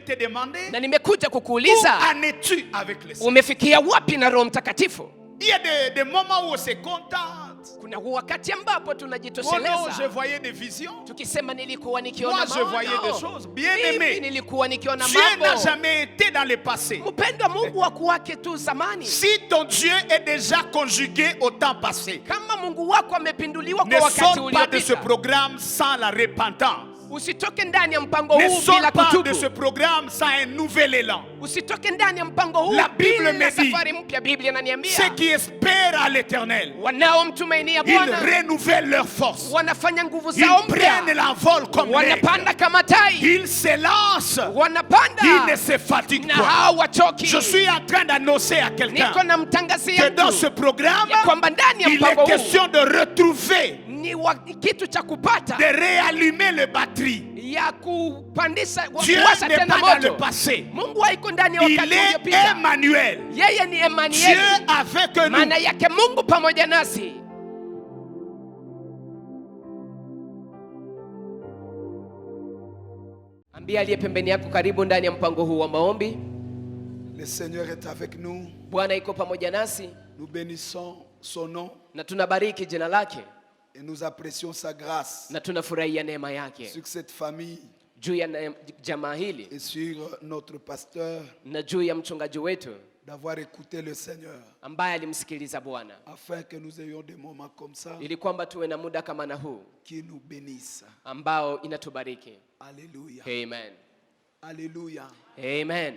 te demander, Na nimekuja où kukuuliza, en es-tu avec le Seigneur? umefikia wapi na Roho Mtakatifu? Il y a des moments où on se contente. Kuna wakati ambapo Oh non, je tunajitosheleza. voyais des visions. Tukisema nilikuwa nikiona Moi, je voyais des maono. choses. Bien Mimi aimé, nilikuwa nikiona Dieu n'a mambo. jamais été dans le passé. Mpendwa, Mungu wako wake tu zamani. Si ton Dieu est déjà conjugué au temps passé, Kama Mungu wako amepinduliwa ne kwa wakati sors pas de ce uliopita, programme sans la repentance. usitoke ndani ya mpango Ne huu sors bila pas de kutubu. ce programme sans un nouvel élan. Usitoke ndani ya mpango huu La Bible bila me dit, safari mpya. Biblia Ceux inaniambia qui espèrent à l'Éternel, wanaomtumainia ils Bwana renouvellent leur force. wanafanya nguvu zao Ils prennent mpya, l'envol comme wanapanda l'aigle. kama tai, Ils se lancent. Ils wanapanda ne se fatiguent na pas. hawachoki. Je suis en train d'annoncer à quelqu'un Niko namtangazia que dans mtu ce programme, ya kwamba ndani ya il mpango est huu question de retrouver, ni kitu cha kupata de réallumer les batteries. ya kupandisha Dieu kuwasha n'est tena pas dans le moto. passé. Mungu haiko ndani ya Il wakati est uliopita. Emmanuel. Yeye ni Dieu Emmanuel, avec nous. maana yake Mungu pamoja nasi. Ambia aliye pembeni yako, karibu ndani ya mpango huu wa maombi. Le Seigneur est avec nous. Bwana iko pamoja nasi Nous bénissons son nom na tunabariki jina lake et nous apprécions sa grâce na tunafurahia neema yake sur cette famille juu ya jamaa hili et sur notre pasteur na juu ya mchungaji wetu d'avoir écouté le Seigneur ambaye alimsikiliza Bwana, afin que nous ayons des moments comme ça ili kwamba tuwe na muda kama na huu qui nous bénissent. ambao inatubariki. Alléluia. Amen. Alléluia. Amen.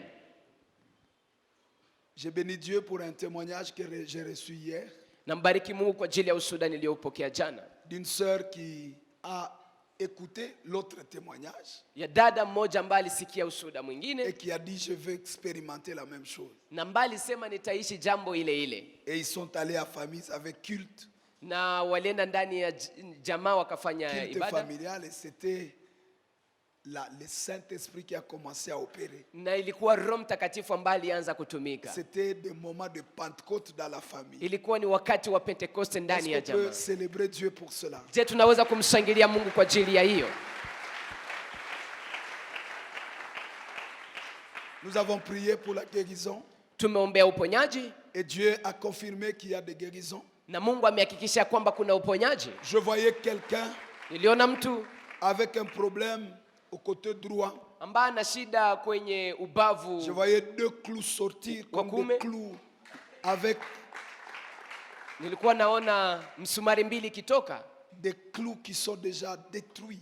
J'ai béni Dieu pour un témoignage que j'ai reçu hier Nambariki Mungu kwa ajili ya ushuhuda niliopokea jana d'une sœur qui a écouté l'autre témoignage ya dada mmoja ambaye alisikia ushuhuda et mwingine qui a dit je veux expérimenter la même chose. na mbali sema nitaishi jambo ile ile, Et ils sont allés à famille avec culte na walienda ndani ya jamaa wakafanya culte ibada, familial et c'était le Saint-Esprit qui a commencé à opérer. na ilikuwa Roho Mtakatifu ambaye alianza kutumika. C'était des moments de Pentecôte dans la famille. Ilikuwa ni wakati wa Pentekoste ndani ya Est-ce qu'on peut jamaa. célébrer Dieu pour cela? Je, tunaweza kumshangilia Mungu kwa ajili ya hiyo? Nous avons prié pour la guérison Tumeombea uponyaji et Dieu a confirmé qu'il y a des guérisons. na Mungu amehakikisha kwamba kuna uponyaji. Je voyais quelqu'un Niliona mtu avec un problème au côté droit. ambaye ana shida kwenye ubavu. Je voyais 2 clous sortir comme Wakume. des clous avec Nilikuwa naona msumari mbili ikitoka, des clous qui sont déjà détruits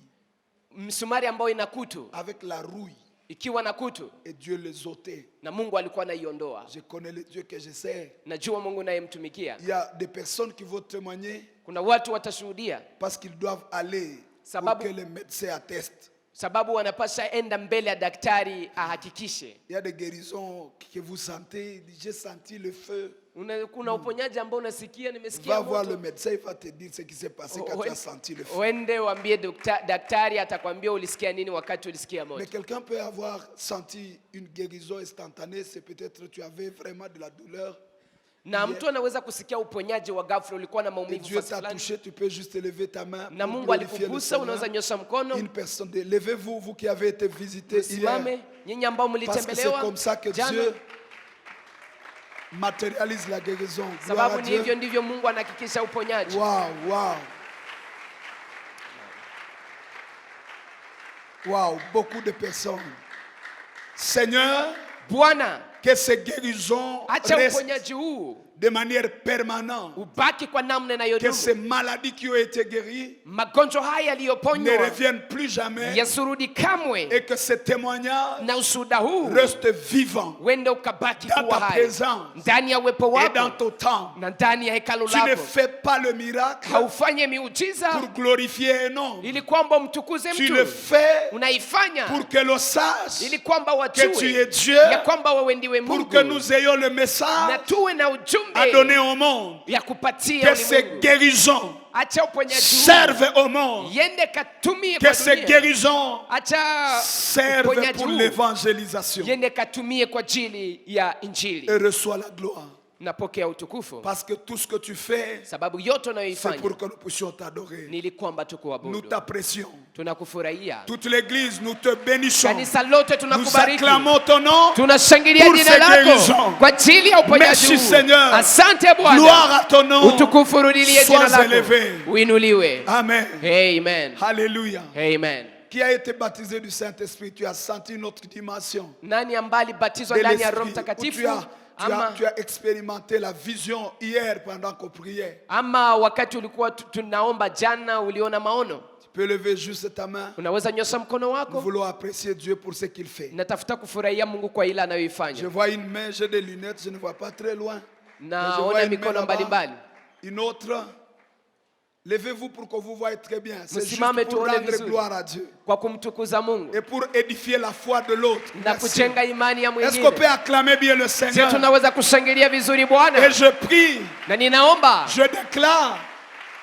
msumari ambao ina kutu, avec la rouille ikiwa na kutu, et Dieu les ôtait. na Mungu alikuwa anaiondoa. Je connais le Dieu que je sais. Najua Mungu nayemtumikia. Il y a des personnes qui vont témoigner Kuna watu watashuhudia parce qu'ils doivent aller pour Sababu- que les médecins attestent. sababu wanapasha enda mbele ya daktari ahakikishe. Il y a des guérisons que vous sentez, j'ai senti le feu. Kuna uponyaji ambao unasikia, Va nimesikia voir le moto. médecin, il va te dire ce qui s'est passé quand tu as senti le feu. Uende waambie daktari, atakwambia ulisikia nini wakati ulisikia Mais moto. quelqu'un peut avoir senti une guérison instantanée, c'est peut-être que tu avais vraiment de la douleur. Na mtu anaweza kusikia uponyaji wa ghafla, ulikuwa na Et maumivu Dieu fasi t'a fulani, touché, tu peux juste lever ta main. na Pour Mungu glorifier le alikugusa, unaweza Seigneur. nyosha mkono. Une personne, levez-vous, vous qui avez été visité Simame hier. nyinyi ambao Parce que c'est mlitembelewa comme ça que jana, Dieu matérialise la guérison. Gloire à sababu ni hivyo Dieu. ndivyo Mungu anahakikisha uponyaji. Waouh, waouh. Waouh, beaucoup de personnes. Seigneur, Bwana, que ces guérisons acha restent uponyaji huu de manière permanente. ubaki kwa namna Que ces inayodumu. maladies qui ont été guéries Magonjwa haya ne yaliyoponywa reviennent plus jamais. yasirudi kamwe, Et que ces témoignages na ushuhuda huu restent vivants wende ukabaki dans kuwa ta hai présence ndani ya uwepo et dans wako ton temps. na ndani ya hekalu Tu ne lako. fais pas le miracle Haufanye miujiza pour glorifier un nom. ili kwamba umtukuze Tu le mtu, fais unaifanya pour que l'on sache ili kwamba que tu es wajue Dieu, ya kwamba wewe ndiwe pour Mungu, que nous ayons le na message tuwe na à ujumbe donner au monde. ya kupatia Que ces ulimwengu. guérisons Acha uponyaji huu servent au monde. yende katumie Que kwa ces dunia. guérisons Acha servent uponyaji pour huu l'évangélisation. yende katumie kwa ajili ya Et injili, reçois la gloire. napokea utukufu. Parce que tout ce que tu fais, Sababu yote c'est unayoifanya pour que nous puissions t'adorer. ni ili kwamba Nous tukuabudu. t'apprécions. Tunakufurahia. Toute l'église, nous te bénissons. Kanisa lote Nous tunakubariki. acclamons ton nom. Tunashangilia pour jina ces lako guérisons. kwa ajili ya uponyaji Merci, huu. Seigneur. Asante Bwana. Gloire à ton nom. Utukufu urudilie jina Sois lako. élevé. Uinuliwe. Amen. Amen. Alléluia. Amen. Qui a été baptisé du Saint-Esprit, tu as senti une autre dimension Nani ambaye alibatizwa de ndani ya Roho l'Esprit. Où Mtakatifu? tu as expérimenté la vision hier pendant qu'on priait. Ama wakati ulikuwa tunaomba jana uliona maono? Tu peux lever juste ta main. Unaweza nyosha mkono Nous wako? voulons apprécier Dieu pour ce qu'il fait. Natafuta kufurahia Mungu kwa ile Je anayoifanya. vois une main, j'ai des lunettes, je ne vois pas très loin. Mais je Naona vois une main mikono là-bas, mbalimbali. une autre. Levez-vous pour que vous voyez très bien. C'est juste Msimame pour tuone rendre vizuri. gloire à Dieu. Kwa kumtukuza Mungu Et pour édifier la foi de l'autre. na Merci. kujenga imani ya Est-ce qu'on mwingine. peut acclamer bien le Sio Seigneur? tunaweza kushangilia vizuri Et Bwana? je prie, Na ninaomba, je déclare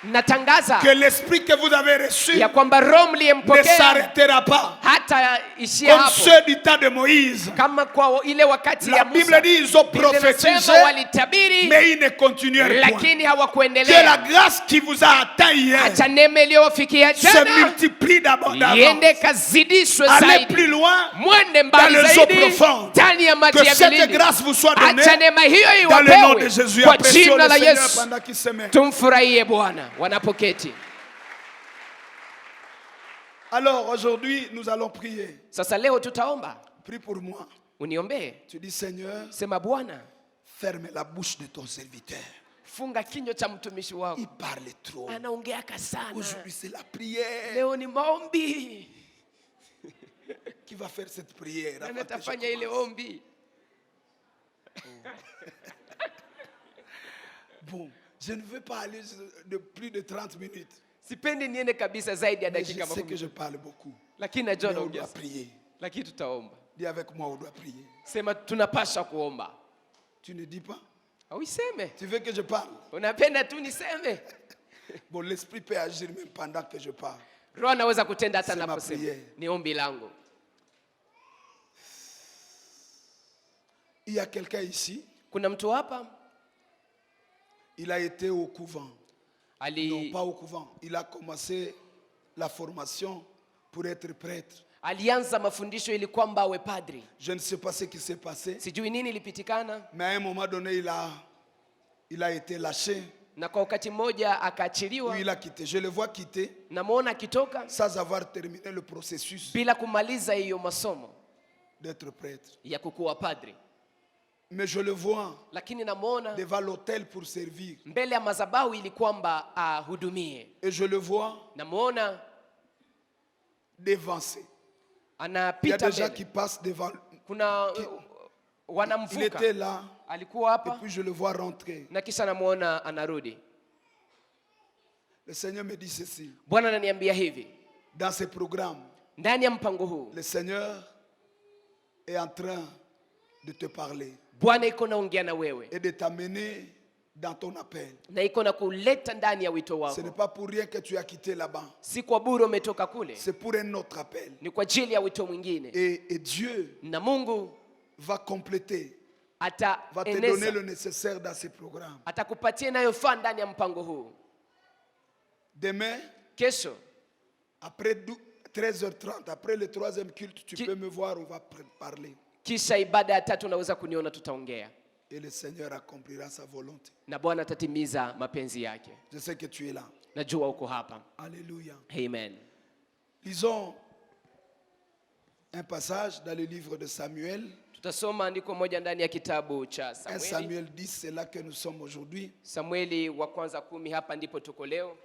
natangaza que l'esprit que vous avez reçu ya kwamba Roho ne mliyempokea s'arrêtera pas. hata ishia Comme hapo. ceux du temps de Moïse. Kama kwa ile wakati La ya Bible Musa. dit ils ont Biblia prophétisé, inasema walitabiri mais ils ne continuèrent point. lakini Que la hawakuendelea. grâce qui vous a atteint hier Acha neema iliyowafikia se jana multiplie d'abondance. iende kazidishwe Allez plus zaidi, loin mwende dans mbali les eaux zaidi profondes. ndani ya maji Que ya cette vilindi. grâce vous soit donnée Acha neema hiyo dans le nom de iwapewe Jésus. kwa Apprécions jina le la Seigneur Yesu. pendant qu'il se met. Tumfurahie Bwana wanapoketi. Alors aujourd'hui, nous allons prier. Sasa leo tutaomba. Prie pour moi. Uniombee. Tu dis Seigneur, Sema Bwana, ferme la bouche de ton serviteur. funga kinywa cha mtumishi wako. Il parle trop. Anaongeaka sana. Aujourd'hui, c'est la prière. Leo ni maombi. Qui va faire cette prière Nani avant que je atafanya ile commence? ombi? Bon, je ne veux pas aller de plus de 30 minutes. Sipendi niende kabisa zaidi ya Mais je dakika sais que makumi. je parle beaucoup. Lakini Mais najua on naongea doit sana. prier. Lakini tutaomba. Dis avec moi, on doit prier. Sema tunapasha kuomba. Tu ne dis pas? Au iseme. Tu veux que je parle? Unapenda tu niseme. Bon, l'esprit peut agir même pendant que je parle. Roho anaweza kutenda hata C'est ma naposema. prière. Ni ombi langu. Il y a quelqu'un ici, Kuna mtu hapa il a été au couvent. Non, ali pas au couvent. Il a commencé la formation pour être prêtre. alianza mafundisho ili kwamba awe padri. Je ne sais pas ce qui s'est passé, Sijui nini ilipitikana, mais à un moment donné, il a été lâché. na kwa wakati mmoja Ou akaachiliwa. il a quitté. Je le vois quitter Namuona akitoka sans avoir terminé le processus bila kumaliza hiyo masomo d'être prêtre. ya kukuwa padri. Mais je le vois Lakini namuona devant l'autel pour servir. mbele ya madhabahu ili kwamba ahudumie. Et je le vois Namuona dévancer. Il y a anapita des gens mbele. qui passent devant. Kuna Il wanamvuka. était là Alikuwa et hapa puis je le vois rentrer. na kisha namuona anarudi. Le Seigneur me dit ceci. Bwana ananiambia hivi, Dans ce programme, ndani ya mpango huu le Seigneur est en train de te parler Bwana iko naongea na wewe et de t'amener dans ton appel. na iko na kuleta ndani ya wito Ce n'est wako. pas pour rien que tu as quitté là-bas. Si kwa bure umetoka kule, C'est pour un autre appel. ni kwa ajili ya wito mwingine, Et Dieu na Mungu va compléter, va te donner ataeneza, le nécessaire dans ce programme. atakupatia inayofaa ndani ya mpango huu. Demain, Kesho après 13h30, après le troisième culte, tu peux me voir, on va parler. kisha ibada ya tatu unaweza kuniona, tutaongea Et le Seigneur accomplira sa volonté. na Bwana atatimiza mapenzi yake. Je sais que tu es là. Najua uko hapa. Alléluia. Amen. Lisons un passage dans le livre de Samuel. Tutasoma andiko moja ndani ya kitabu cha 1 Samueli. Samuel 10, c'est là que nous sommes aujourd'hui. Samueli wa kwanza 10, hapa ndipo tuko leo.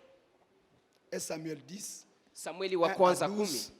1 Samuel 10. Samueli wa 1 à kwanza 12. 10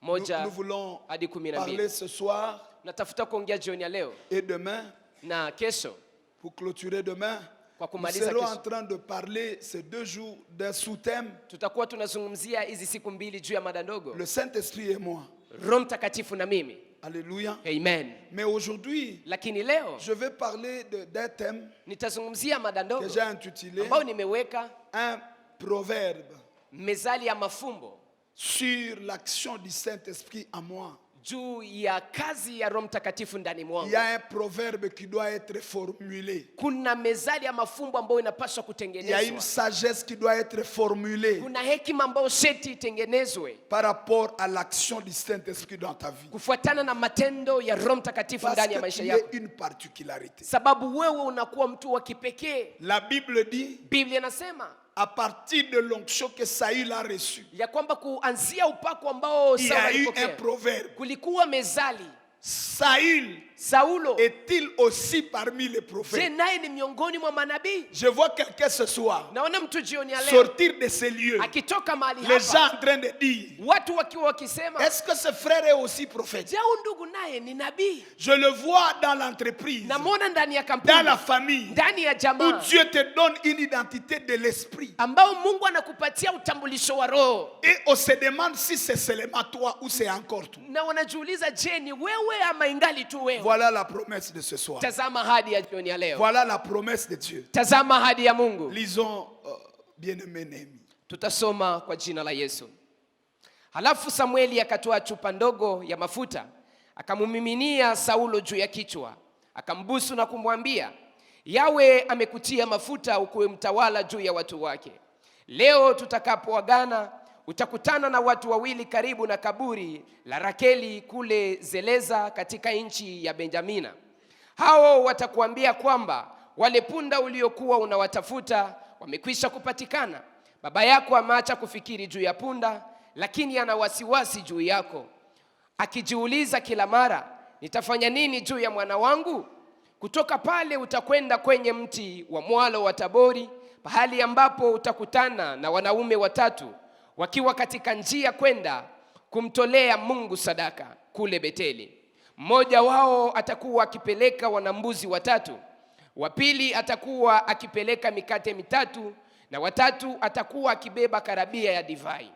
Nous moja voulons hadi 12. parler ce soir Natafuta kuongea jioni ya leo et demain, na kesho. pour clôturer demain. Kwa Nous kumaliza serons en kesho train de parler ces 2 jours d'un sous-thème, tutakuwa tunazungumzia hizi siku mbili juu ya mada ndogo, le Saint-Esprit et moi. Roho Mtakatifu na mimi. Alléluia. Amen. Mais aujourd'hui, Lakini leo je vais parler d'un thème nitazungumzia mada que ndogo j'ai intitulé ambayo nimeweka un proverbe mezali ya mafumbo sur l'action du Saint-Esprit en moi. juu ya kazi ya Roho Mtakatifu ndani Il mwangu. y a un proverbe qui doit être formulé. Kuna mezali ya mafumbo ambayo inapaswa Il y a une kutengenezwa. sagesse qui doit être formulée Kuna hekima ambayo seti itengenezwe par rapport à l'action du Saint-Esprit dans ta vie. kufuatana na matendo ya Roho Mtakatifu Parce ndani ya maisha qu'il y a yako, une particularité. sababu wewe unakuwa mtu wa kipekee. La Bible dit, Biblia inasema à partir de l'onction que Saül a reçue, ya kwamba kuanzia upako ambao il y Sauli a eu un alipokea, proverbe. kulikuwa mezali. Saül Saulo, est-il aussi parmi les je prophètes? naye ni miongoni mwa manabii? Je vois quelqu'un ce soir Naona mtu jioni ya leo sortir de ces lieux. akitoka mahali Les gens hapa, en train de dire, watu wakiwa wakisema, est-ce que ce frère est aussi prophète? je, huyu ndugu naye ni nabii? Je le vois dans l'entreprise, Namwona ndani ya dans kampuni, la famille, ndani ya où jamaa, Dieu te donne une identité de l'esprit. ambao Mungu anakupatia utambulisho wa roho, Et on se demande si c'est seulement toi ou c'est encore toi. na wanajiuliza, je, ni wewe ama ingali tu wewe? Voilà la promesse de ce soir. Tazama ahadi ya jioni ya leo, Voilà la promesse de Dieu. tazama ahadi ya Mungu. Lisons, bien-aimés Néhémie. Tutasoma kwa jina la Yesu. Halafu Samueli akatoa chupa ndogo ya mafuta, akamumiminia Saulo juu ya kichwa, akambusu na kumwambia, Yawe amekutia mafuta ukuwe mtawala juu ya watu wake. Leo tutakapoagana utakutana na watu wawili karibu na kaburi la Rakeli kule Zeleza katika nchi ya Benjamina. Hao watakuambia kwamba wale punda uliokuwa unawatafuta wamekwisha kupatikana. Baba yako ameacha kufikiri juu ya punda, lakini ana wasiwasi juu yako, akijiuliza kila mara, nitafanya nini juu ya mwana wangu? Kutoka pale utakwenda kwenye mti wa mwalo wa Tabori, pahali ambapo utakutana na wanaume watatu wakiwa katika njia kwenda kumtolea Mungu sadaka kule Beteli. Mmoja wao atakuwa akipeleka wanambuzi watatu, wa pili atakuwa akipeleka mikate mitatu, na watatu atakuwa akibeba karabia ya divai.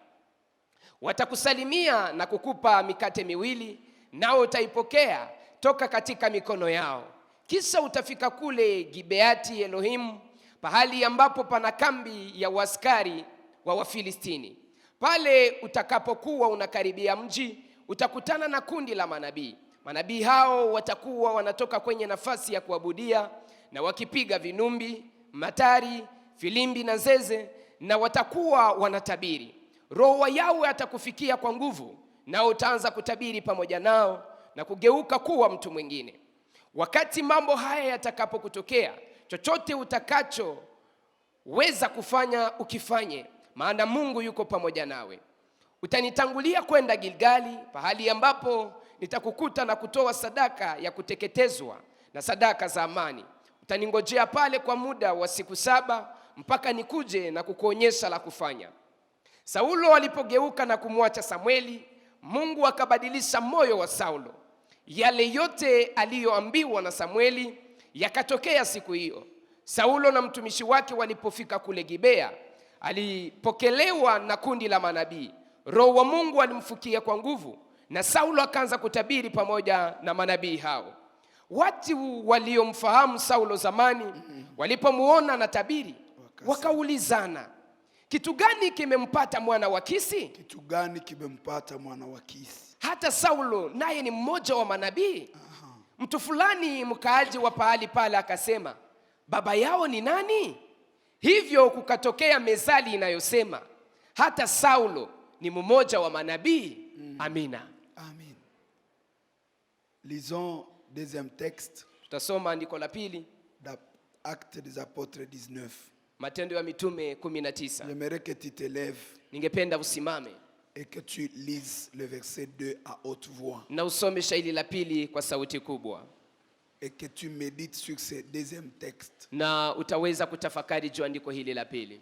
Watakusalimia na kukupa mikate miwili, nao utaipokea toka katika mikono yao. Kisha utafika kule Gibeati Elohim, pahali ambapo pana kambi ya askari wa Wafilistini. Pale utakapokuwa unakaribia mji, utakutana na kundi la manabii. Manabii hao watakuwa wanatoka kwenye nafasi ya kuabudia na wakipiga vinumbi, matari, filimbi na zeze, na watakuwa wanatabiri. Roho wa Yawe atakufikia kwa nguvu, na utaanza kutabiri pamoja nao na kugeuka kuwa mtu mwingine. Wakati mambo haya yatakapokutokea, chochote utakachoweza kufanya ukifanye, maana Mungu yuko pamoja nawe. Utanitangulia kwenda Gilgali, pahali ambapo nitakukuta na kutoa sadaka ya kuteketezwa na sadaka za amani. Utaningojea pale kwa muda wa siku 7 mpaka nikuje na kukuonyesha la kufanya. Saulo alipogeuka na kumwacha Samueli, Mungu akabadilisha moyo wa Saulo. Yale yote aliyoambiwa na Samueli yakatokea siku hiyo. Saulo na mtumishi wake walipofika kule Gibea, alipokelewa na kundi la manabii. Roho wa Mungu alimfukia kwa nguvu, na Saulo akaanza kutabiri pamoja na manabii hao. Watu waliomfahamu Saulo zamani walipomuona na tabiri, wakaulizana, kitu gani kimempata mwana wa Kisi? Kitu gani kimempata mwana wa Kisi? Hata Saulo naye ni mmoja wa manabii. Mtu fulani mkaaji wa pahali pale akasema, baba yao ni nani? Hivyo kukatokea mezali inayosema, hata Saulo ni mmoja wa manabii. Amina. Amen. Lisons deuxième texte. Tutasoma andiko la pili, Actes des Apôtres 19. Matendo ya Mitume 19. J'aimerais que tu te lèves Ningependa usimame et que tu lises le verset 2 à haute voix. na usome shairi la pili kwa sauti kubwa, Et que tu médites sur ce deuxième texte. na utaweza kutafakari juu andiko hili la pili.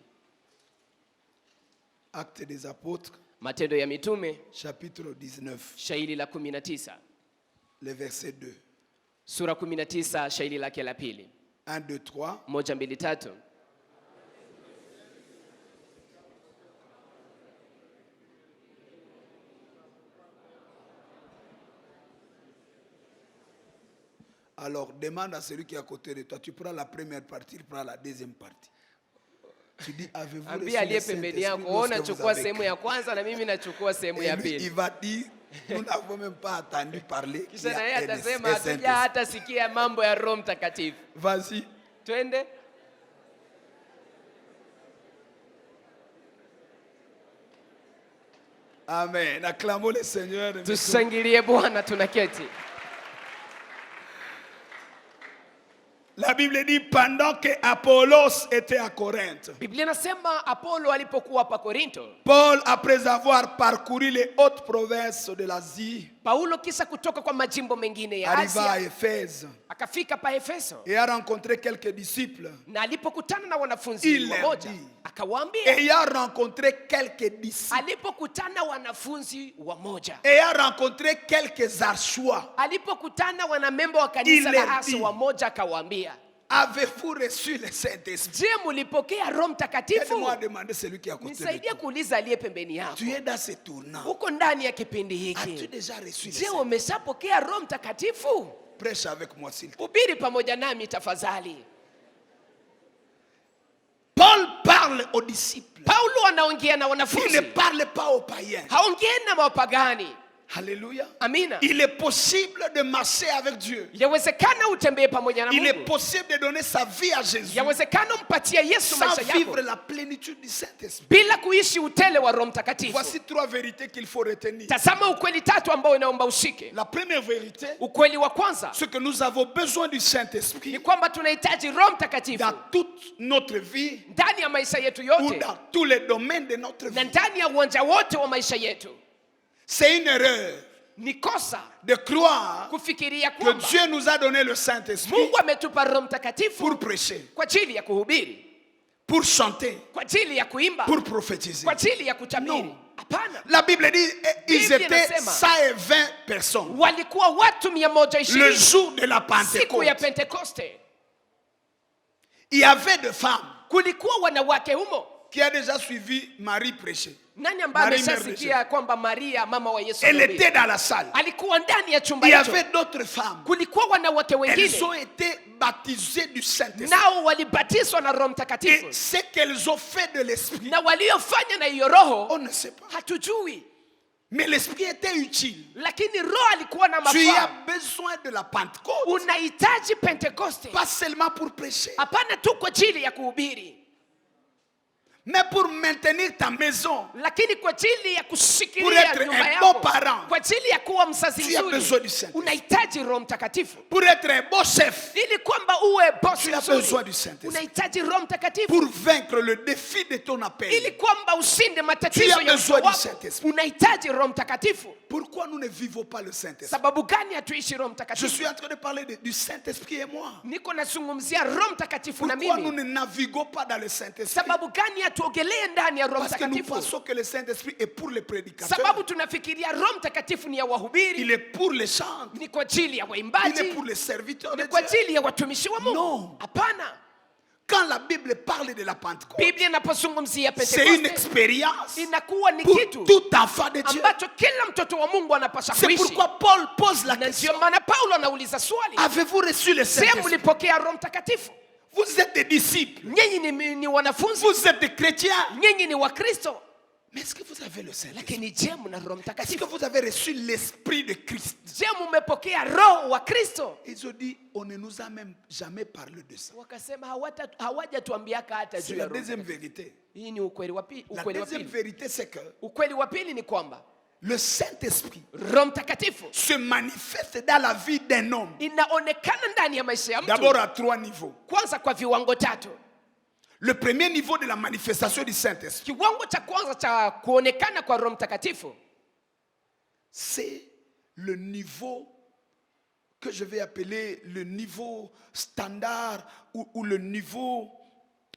Actes des Apôtres, Matendo ya Mitume chapitre 19, shairi la 19, le verset 2. sura 19 shairi lake la pili. 1, 2, 3. 1, 2, 3. Alors demande à celui qui est à côté de toi. Tu prends la première partie, tu prends la deuxième partie. Tu dis, avez-vous reçu Ambia le aliye pembeni Saint-Esprit yako, lorsque ona vous chukua avez sehemu cru? ya kwanza na mimi nachukua sehemu Et ya lui, il pili. va dire, Nous n'avons même pas entendu parler qu'il y Kisha na yeye a un atasema hatuja Saint-Esprit. hata sikia mambo ya Roho Mtakatifu. Vas-y. Twende. Amen. Acclamons le Seigneur. Tushangilie Bwana tunaketi. La Bible dit pendant que Apollos était à Corinthe, Biblia inasema Apolo alipokuwa pa Korinto, Paul, après avoir parcouru les hautes provinces de l'Asie, Paulo kisa kutoka kwa majimbo mengine ya arriva à Asia Éphèse akafika pa Efeso, et a rencontré quelques disciples. na alipokutana na wanafunzi Il wamoja dit. akawaambia, Ayant rencontré quelques disciples, alipokutana wanafunzi wamoja, ayant rencontré quelques archois, alipokutana wanamemba wa kanisa Il la dit. Aso wamoja akawaambia, avez-vous reçu le Saint-Esprit? je, mulipokea Roho Mtakatifu? Aide-moi à demander celui qui est à côté de Nisaidia toi. kuuliza aliye pembeni yako, Tu es dans ce tournant. uko ndani ya kipindi As-tu hiki, déjà reçu le je, Saint-Esprit? umeshapokea Roho Mtakatifu? Prêche avec moi, s'il te plaît. Hubiri pamoja nami tafadhali. Paul parle aux disciples. Paulo anaongea na Il ne wanafunzi, parle pas aux païens. haongei na wapagani. Alléluia. Amina. Il est possible de marcher avec Dieu. Yawezekana utembee pamoja na Il est Mungu. possible de donner sa vie à Jésus Yawezekana umpatie Yesu sans maisha vivre yako la plénitude du Saint-Esprit. bila kuishi utele wa Roho Mtakatifu. Voici trois vérités qu'il faut retenir. Tazama ukweli tatu ambao inaomba ushike. La première vérité, Ukweli wa kwanza c'est que nous avons besoin du ni Saint-Esprit kwamba tunahitaji Roho Mtakatifu dans toute notre vie ndani ya maisha yetu ou yote dans tous les domaines de notre na vie. ndani ya uwanja wote wa maisha yetu. C'est une erreur Ni kosa de croire kufikiria que kwamba Dieu nous a donné le Saint-Esprit Mungu ametupa Roho Mtakatifu pour prêcher, kwa ajili ya kuhubiri, pour chanter, kwa ajili ya kuimba, pour prophétiser. kwa ajili ya kutabiri. No. Hapana. La Bible dit ils Biblia étaient inasema, 120 personnes Walikuwa watu le 120 jour de la siku ya Pentecôte. Pentekoste. Il y avait des femmes Kulikuwa wanawake humo. qui a déjà suivi Marie prêcher. Nani ambaye Marie ameshasikia kwamba Maria mama wa Yesu Elle alihubiri? était dans la salle. Alikuwa ndani ya chumba Il y hicho. avait d'autres femmes. Kulikuwa wanawake Elles wengine ont été baptisées du Saint-Esprit. nao walibatizwa na Roho Et Mtakatifu, ce qu'elles ont fait de l'Esprit, na waliofanya na hiyo roho on ne sait pas. hatujui, Mais l'Esprit était utile. lakini roho alikuwa na Tu mafaa. as besoin de la Pentecôte, Unahitaji Pentekoste, pas seulement pour prêcher, hapana tu kwa ajili ya kuhubiri, mais pour maintenir ta maison. lakini kwa ajili ya Pour kushikilia être nyumba un yako, bon parent. kwa ajili ya kuwa mzazi Tu as besoin du mzuri. Saint-Esprit. Unahitaji Roho Mtakatifu Pour être un bon chef. ili kwamba uwe bosi Tu as besoin mzuri. du Saint-Esprit. Unahitaji Roho Mtakatifu Pour vaincre le défi de ton appel. ili kwamba ushinde Tu matatizo as ya besoin wito du wako. Saint-Esprit. Unahitaji Roho Mtakatifu. Pourquoi nous ne vivons pas le Saint-Esprit? Sababu gani hatuishi Roho Je Mtakatifu? suis en train de parler du Saint-Esprit et moi. Niko nazungumzia Roho Mtakatifu na Pourquoi nous mimi. ne naviguons pas dans le Saint-Esprit? Sababu gani hatuogelee ndani ya Roho Parce que nous Mtakatifu? pensons que le Saint-Esprit est pour les prédicateurs. Sababu tunafikiria Roho Mtakatifu ni ya Il wahubiri, est pour les chants. ni kwa ajili ya Il est waimbaji, pour les serviteurs de ni kwa Dieu. ajili ya watumishi wa Mungu. No. Hapana. Quand la Bible parle de la Pentecôte, Biblia inapozungumzia c'est une Pentekoste expérience inakuwa ni pour kitu tout enfant de Dieu. ambacho kila mtoto wa Mungu anapaswa C'est kuishi. pourquoi Paul pose la Na question. ndio maana Paulo anauliza swali, Avez-vous reçu le je, Saint-Esprit? mlipokea Roho Mtakatifu? Vous êtes des disciples. Nyinyi ni wanafunzi, Vous êtes des chrétiens. nyinyi ni Wakristo, Mais est-ce que vous avez le Saint-Esprit? lakini je, mna Roho Est-ce que Mtakatifu? vous avez reçu l'Esprit de Christ? Je, mmepokea Roho wa Kristo? Ils ont dit, on ne nous a même jamais parlé de ça. Wakasema hawajatuambiaka hata C'est juu la ya Roho deuxième Mtakatifu. vérité. Hii ni ukweli wa pili. La Ukweli wa deuxième pili, vérité, c'est que ukweli wa pili ni kwamba le Saint-Esprit Roho Mtakatifu se manifeste dans la vie d'un homme. inaonekana ndani ya maisha ya D'abord mtu à trois niveaux. kwanza kwa viwango tatu. Le premier niveau de la manifestation du Saint-Esprit, Kiwango cha kwanza cha kuonekana kwa Roho Mtakatifu c'est le niveau que je vais appeler le niveau standard ou le niveau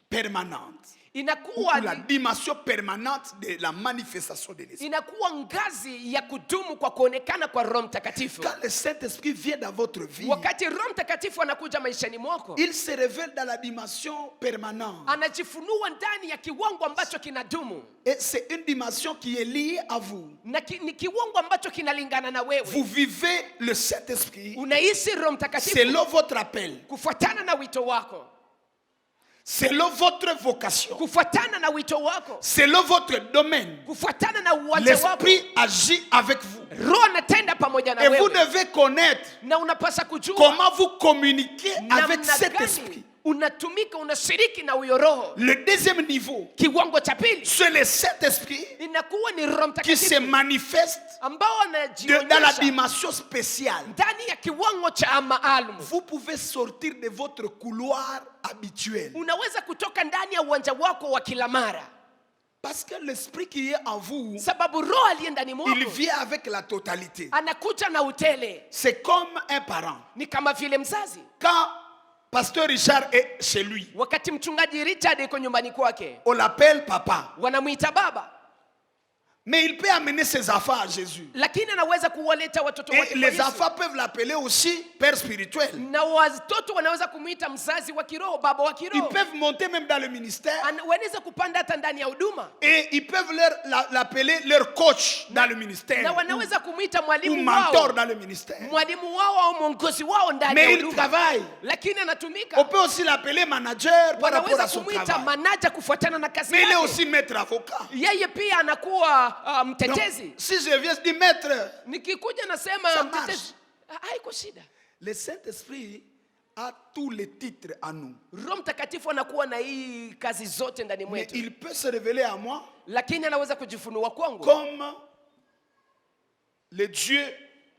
permanent. Ou inakuwa la dimension permanente de la manifestation de l'Esprit. inakuwa ngazi ya kudumu kwa kuonekana kwa Roho Mtakatifu. Quand le Saint-Esprit vient dans votre vie, Wakati Roho Mtakatifu anakuja maishani mwako, il se révèle dans la dimension permanente. anajifunua ndani ya kiwango ambacho kinadumu, Et c'est une dimension qui est liée à vous. na ni kiwango ambacho kinalingana na Vous wewe. vivez le Saint-Esprit Unaishi Roho Mtakatifu selon votre appel, kufuatana na wito wako, selon votre vocation, kufuatana na wito wako, selon votre domaine. kufuatana na uwanja wako. L'Esprit agit avec vous. Roho pamoja na Et vous wewe. devez connaître Na unapasa kujua comment vous communiquez avec namna cet gani esprit. unatumika, unashiriki na huyo roho. Le deuxième niveau, Kiwango cha pili c'est le Saint-Esprit inakuwa ni Roho qui se Mtakatifu manifeste ambao dans la anajionyesha dimension spéciale. ndani ya kiwango cha maalum. Vous pouvez sortir de votre couloir habituel. Unaweza kutoka ndani ya uwanja wako wa kila mara, Parce que l'esprit qui est en vous, sababu roho aliye ndani il mwako vient avec la totalité. anakuja na utele. C'est comme un parent. Ni kama vile mzazi. Quand Pasteur Richard est chez lui, Wakati mchungaji Richard yuko nyumbani kwake, on l'appelle papa. wanamuita baba, Mais il peut amener ses enfants à Jésus. lakini anaweza kuwaleta watoto Et wake kwa les Yesu. enfants peuvent l'appeler aussi père spirituel. Na watoto wanaweza kumuita mzazi wa kiroho, baba wa Ils kiroho. peuvent monter même dans le ministère. Wanaweza kupanda hata ndani ya huduma, Et ils peuvent l'appeler leur coach dans le ministère. na wanaweza kumuita Ou mwalimu mentor wao, dans le ministère. mwalimu wao au mwongozi wao ndani ya Mais il huduma, travaille. lakini On anatumika. peut aussi l'appeler manager par rapport Wanaweza à son kumuita travail. manaja kufuatana na kazi Mais il est yake. aussi maître avocat. Yeye pia anakuwa Donc, mtetezi. si je viens, je dis maître, Nikikuja Ça nasema marche. mtetezi, haiko shida. le Saint-Esprit a tous les titres à nous. Roho Mtakatifu anakuwa na hii kazi zote ndani Mais mwetu, il peut se révéler à moi lakini anaweza kujifunua kwangu comme le Dieu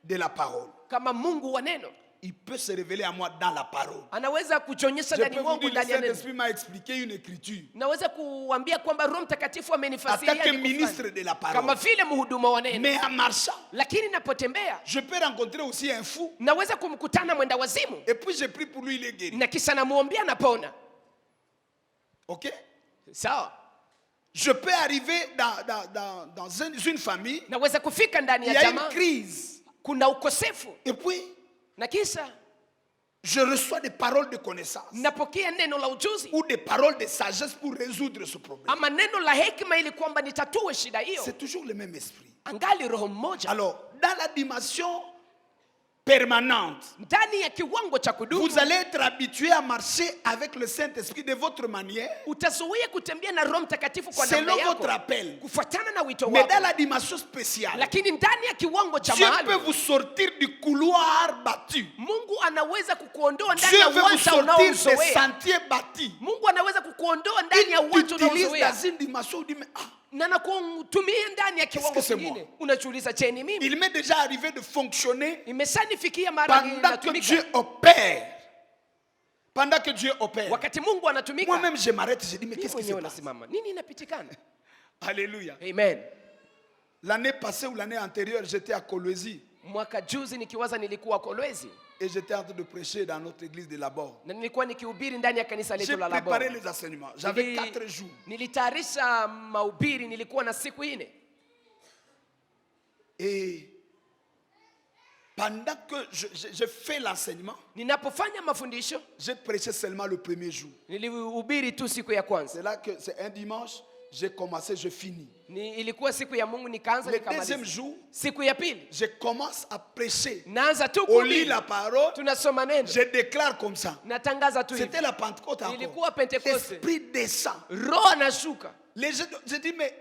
de la parole. kama Mungu wa neno. Il peut se révéler à moi dans la parole. Anaweza kujionyesha Je ndani peux vous mwangu dire, le ndani ya neno. Saint-Esprit m'a expliqué une écriture. Naweza kuambia kwamba Roho Mtakatifu En amenifasiria tant que andiko ministre fulani, de la kama parole. vile mhuduma wa neno. Mais en marchant, Lakini napotembea je peux rencontrer aussi un fou. naweza kumkutana mwenda wazimu, Et puis je prie pour lui, il est guéri. na kisha namuombea napona. Ok? Sawa, Je peux arriver dans une famille, naweza kufika ndani il y ya a une jamaa, crise. kuna ukosefu, Et puis, na kisha je reçois des paroles de connaissance napokea neno la ujuzi ou des paroles de sagesse pour résoudre ce problème. ama neno la hekima ili kwamba nitatue shida hiyo. C'est toujours le même esprit. Angali roho mmoja. Alors, dans la dimension permanente, Ndani ya kiwango cha kudumu vous allez être habitué à marcher avec le Saint-Esprit de votre manière, utazuia kutembea na Roho Mtakatifu kwa namna selon yako votre appel. kufuatana na wito Mais wako, dans la dimension spéciale, lakini ndani ya kiwango cha Dieu peut maalum vous sortir du couloir battu. Mungu anaweza kukuondoa ndani Dieu ya veut vous uwanja sortir des unaozoea. sentiers bâtis. Mungu anaweza kukuondoa ndani ya Il uwanja t'utilise unaozoea dans une dimension où il dit, mais na nakutumia ndani ya kiwango que c'est kingine. Unajiuliza, je, ni mimi? il m'est déjà arrivé de fonctionner Imeshanifikia mara nyingi pendant que natumika. Dieu opère. Pendant que Dieu opère. Wakati Mungu anatumika, Moi-même, je m'arrête, je dis, mais mimi qu'est-ce qui se mwenyewe passe? nasimama, nini inapitikana? Alléluia. Amen. L'année passée ou l'année antérieure, j'étais à Kolwezi Mwaka juzi nikiwaza nilikuwa Kolwezi et j'étais en train de prêcher dans notre église de Labor. na nilikuwa nikihubiri ndani ya kanisa J'ai letu la Labor. préparé les enseignements. J'avais 4 jours. Nilitayarisha mahubiri, nilikuwa na siku 4. Et pendant que je fais l'enseignement, Ninapofanya mafundisho, j'ai prêché seulement le premier jour. nilihubiri tu siku ya kwanza. C'est là que c'est un dimanche, j'ai commencé, je finis. Ilikuwa siku ya Mungu, nikaanza Le deuxième nikamaliza. jour, Siku ya pili je commence à prêcher. naanza tu On lit kuhubiri, la parole, tunasoma neno, je déclare comme ça. natangaza tu hivi. C'était la Pentecôte encore. Ilikuwa Pentekoste. L'esprit descend. Roho anashuka. Les gens, je dis, mais,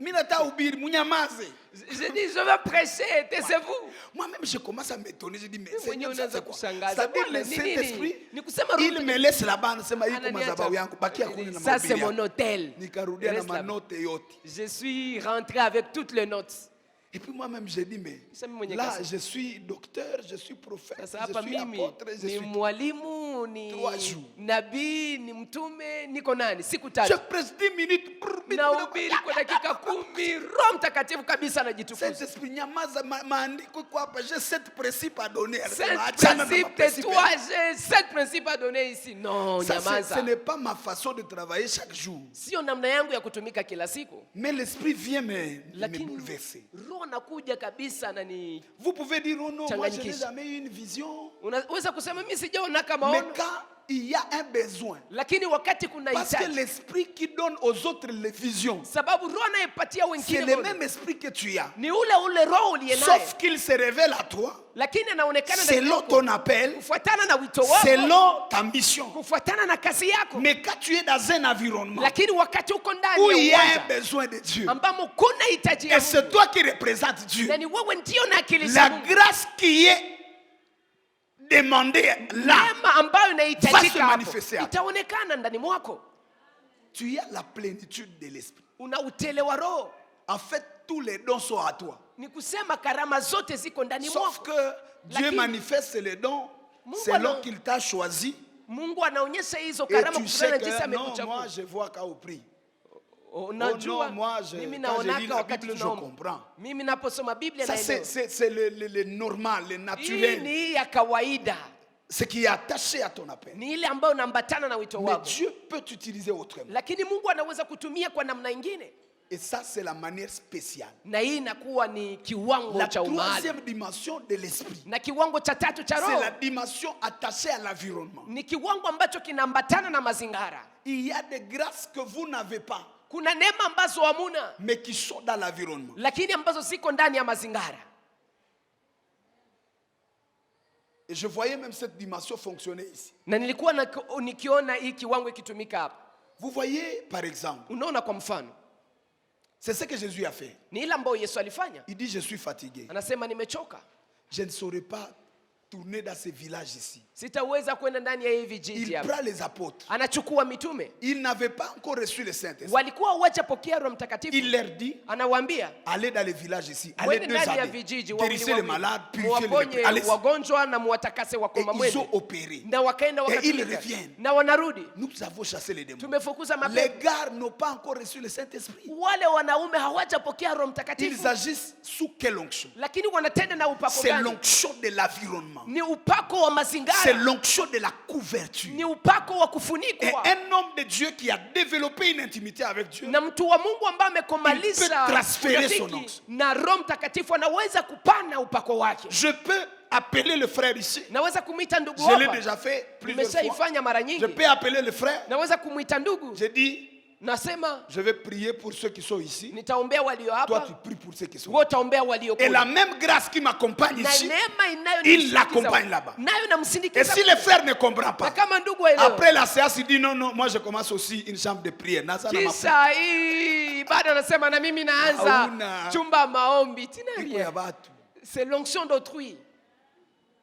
minata ubiri, munyamaze. Je dis, je vais prêcher, taisez-vous. Moi-même, je commence à m'étonner. Je dis, mais Mwenyewe Seigneur, ça, unaanza c'est quoi? kushangaza. C'est-à-dire, Bwana, le ni Saint-Esprit, nini? Ni kusema Roho il me laisse là-bas, anasema hii kwa madhabahu yangu, bakia kule na Ça, c'est mahubiri mon yangu. hôtel. Nikarudia na Reste là-bas. manote yote. Je suis rentré avec toutes les notes. Et puis moi-même, j'ai dit, mais Sasa mwenye là, kasi. je suis docteur, je suis prophète, Sasa je hapa suis mimi apôtre, je ni suis... mwalimu, ni 3 jours. nabii, ni mtume, niko nani? Siku Je 3. presse 10 minutes. Nahubiri kwa dakika 10. Roho Mtakatifu kabisa anajitukuza. Saint-Esprit, nyamaza, maandiko kwa hapa, j'ai 7 principes à donner. Sept Achana na principes, maprincipe. tais-toi, j'ai 7 principes à donner ici. Non, Ça, nyamaza. ce n'est pas ma façon de travailler chaque jour. Sio namna yangu ya kutumika kila siku. Mais l'Esprit vient me Lakini bouleverser. roho nakuja kabisa na Vous pouvez dire, oh non, moi je n'ai Changanyikisha. jamais eu une vision. unaweza kusema mimi sijaona kama Mais ono. quand il y a un besoin. lakini wakati kuna Parce que hitaji, l'esprit qui donne aux autres les visions, sababu roho anayepatia c'est wengine le maono, même esprit que tu as. ni ule roho uliye naye, Sauf qu'il se révèle à toi lakini anaonekana ndani selon yako ton appel, kufuatana na wito wako, selon ta mission. kufuatana na kazi yako. Mais quand tu es dans un environnement Lakini wakati uko où ndani il y ya a un uwanja besoin de Dieu, ambamo kuna hitaji ya et c'est Mungu, toi qui représentes Dieu, na ni wewe ndio na akili za la Mungu, grâce qui est demandée là neema ambayo va se inahitajika manifester hapo à toi. itaonekana ndani mwako. Tu as la plénitude de l'esprit. Una utele wa roho, En fait, tous les dons sont à toi. ni kusema karama zote ziko ndani Sauf mwako. que Dieu Lakini manifeste les dons Mungu selon ana- qu'il t'a choisi. Mungu anaonyesha hizo Et karama tu sais kutokana na jinsi que non, amekuchagua. moi je vois quand au prix. Unajua, non, moi, mimi quand je lis naonaka la wakati Bible, je tunaomba. comprends. Mimi naposoma Biblia Ça, naelewa. c'est le normal, le Hii naturel. ni ya kawaida, Ce qui est attaché à ton appel. ni ile ambayo unaambatana na wito Mais wako, Dieu peut t'utiliser autrement. lakini Mungu anaweza kutumia kwa namna ingine, Et ça, c'est la manière spéciale. na hii inakuwa ni kiwango La cha umaalum. troisième dimension de l'esprit, Na kiwango cha tatu cha c'est roho la dimension attachée à l'environnement. ni kiwango ambacho kinaambatana na mazingara. Il y a des grâces que vous n'avez pas, Kuna neema ambazo hamuna, mais qui sont dans l'environnement. lakini ambazo ziko ndani ya mazingara. Et je voyais même cette dimension fonctionner ici. Na nilikuwa nikiona hii kiwango ikitumika hapa. Vous voyez, par exemple, Unaona, kwa mfano, c'est ce que Jésus a fait. ni ile ambayo Yesu alifanya. Il dit, je suis fatigué. Anasema nimechoka, Je ne saurais pas tourner dans ces villages ici. sitaweza kwenda ndani ya hii vijiji Il hapa. prend les apôtres. Anachukua mitume, Ils n'avaient pas encore reçu le Saint-Esprit. walikuwa hawajapokea Roho Mtakatifu. Il leur dit, Anawaambia allez dans les villages ici, allez mwende deux ndani ya années, vijiji, guérissez les malades, purifiez les muwaponye lépreux. Allez-y. wagonjwa na muwatakase Et wakoma ils ont mwende. opéré. Na wakaenda Et ils wakatumika reviennent. na wanarudi, Nous avons chassé les démons. tumefukuza Les mapepo. gars n'ont pas encore reçu le Saint-Esprit. Wale wanaume hawajapokea Roho Mtakatifu, Ils agissent sous quelle onction? lakini wanatenda na upako C'est gani? l'onction de l'environnement. Ni upako wa C'est mazingara, l'onction de la couverture. ni upako wa Et kufunikwa. un homme de Dieu qui a développé une intimité avec Dieu, Na mtu wa Mungu ambaye Il amekomalisha peut transférer son urafiki onction. na Roho Mtakatifu anaweza kupana upako wake. je peux appeler le frère ici. Naweza kumwita ndugu Je l'ai hapa, déjà fait plusieurs fois. nimeshaifanya mara Je nyingi. peux appeler le frère. Naweza kumwita ndugu, J'ai dit, nasema je vais prier pour ceux qui sont ici. nitaombea walio Toi, hapa, tu pries pour ceux qui sont wewe là. utaombea walio Et la kule. même grâce qui m'accompagne Na ici, neema il l'accompagne là-bas. nayo Et namsindikiza. si le frère ne comprend Na pas, kama ndugu aelewa, après la séance, il dit non, non, moi je commence aussi une chambre de prière. Nasa na mafuta. kisha hii bado anasema na mimi naanza Hauna. chumba maombi. Tina Iko ya rien. watu. C'est l'onction d'autrui.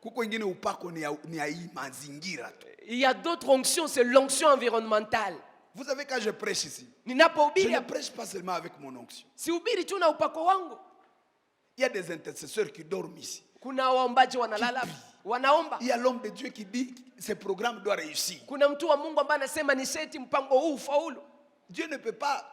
Kuko ingine upako ni ya hii mazingira tu. Il y a d'autres onctions, c'est l'onction environnementale. Vous savez, quand je prêche ici, je Ninapohubiri ne prêche pas seulement avec mon onction. sihubiri tu na upako wangu. Il y a des intercesseurs qui dorment ici. Kuna waombaji wanalala, wanaomba. Il y a l'homme de Dieu qui dit ce programme doit réussir. Kuna mtu wa Mungu ambaye anasema ni seti mpango huu ufaulu. Dieu ne peut pas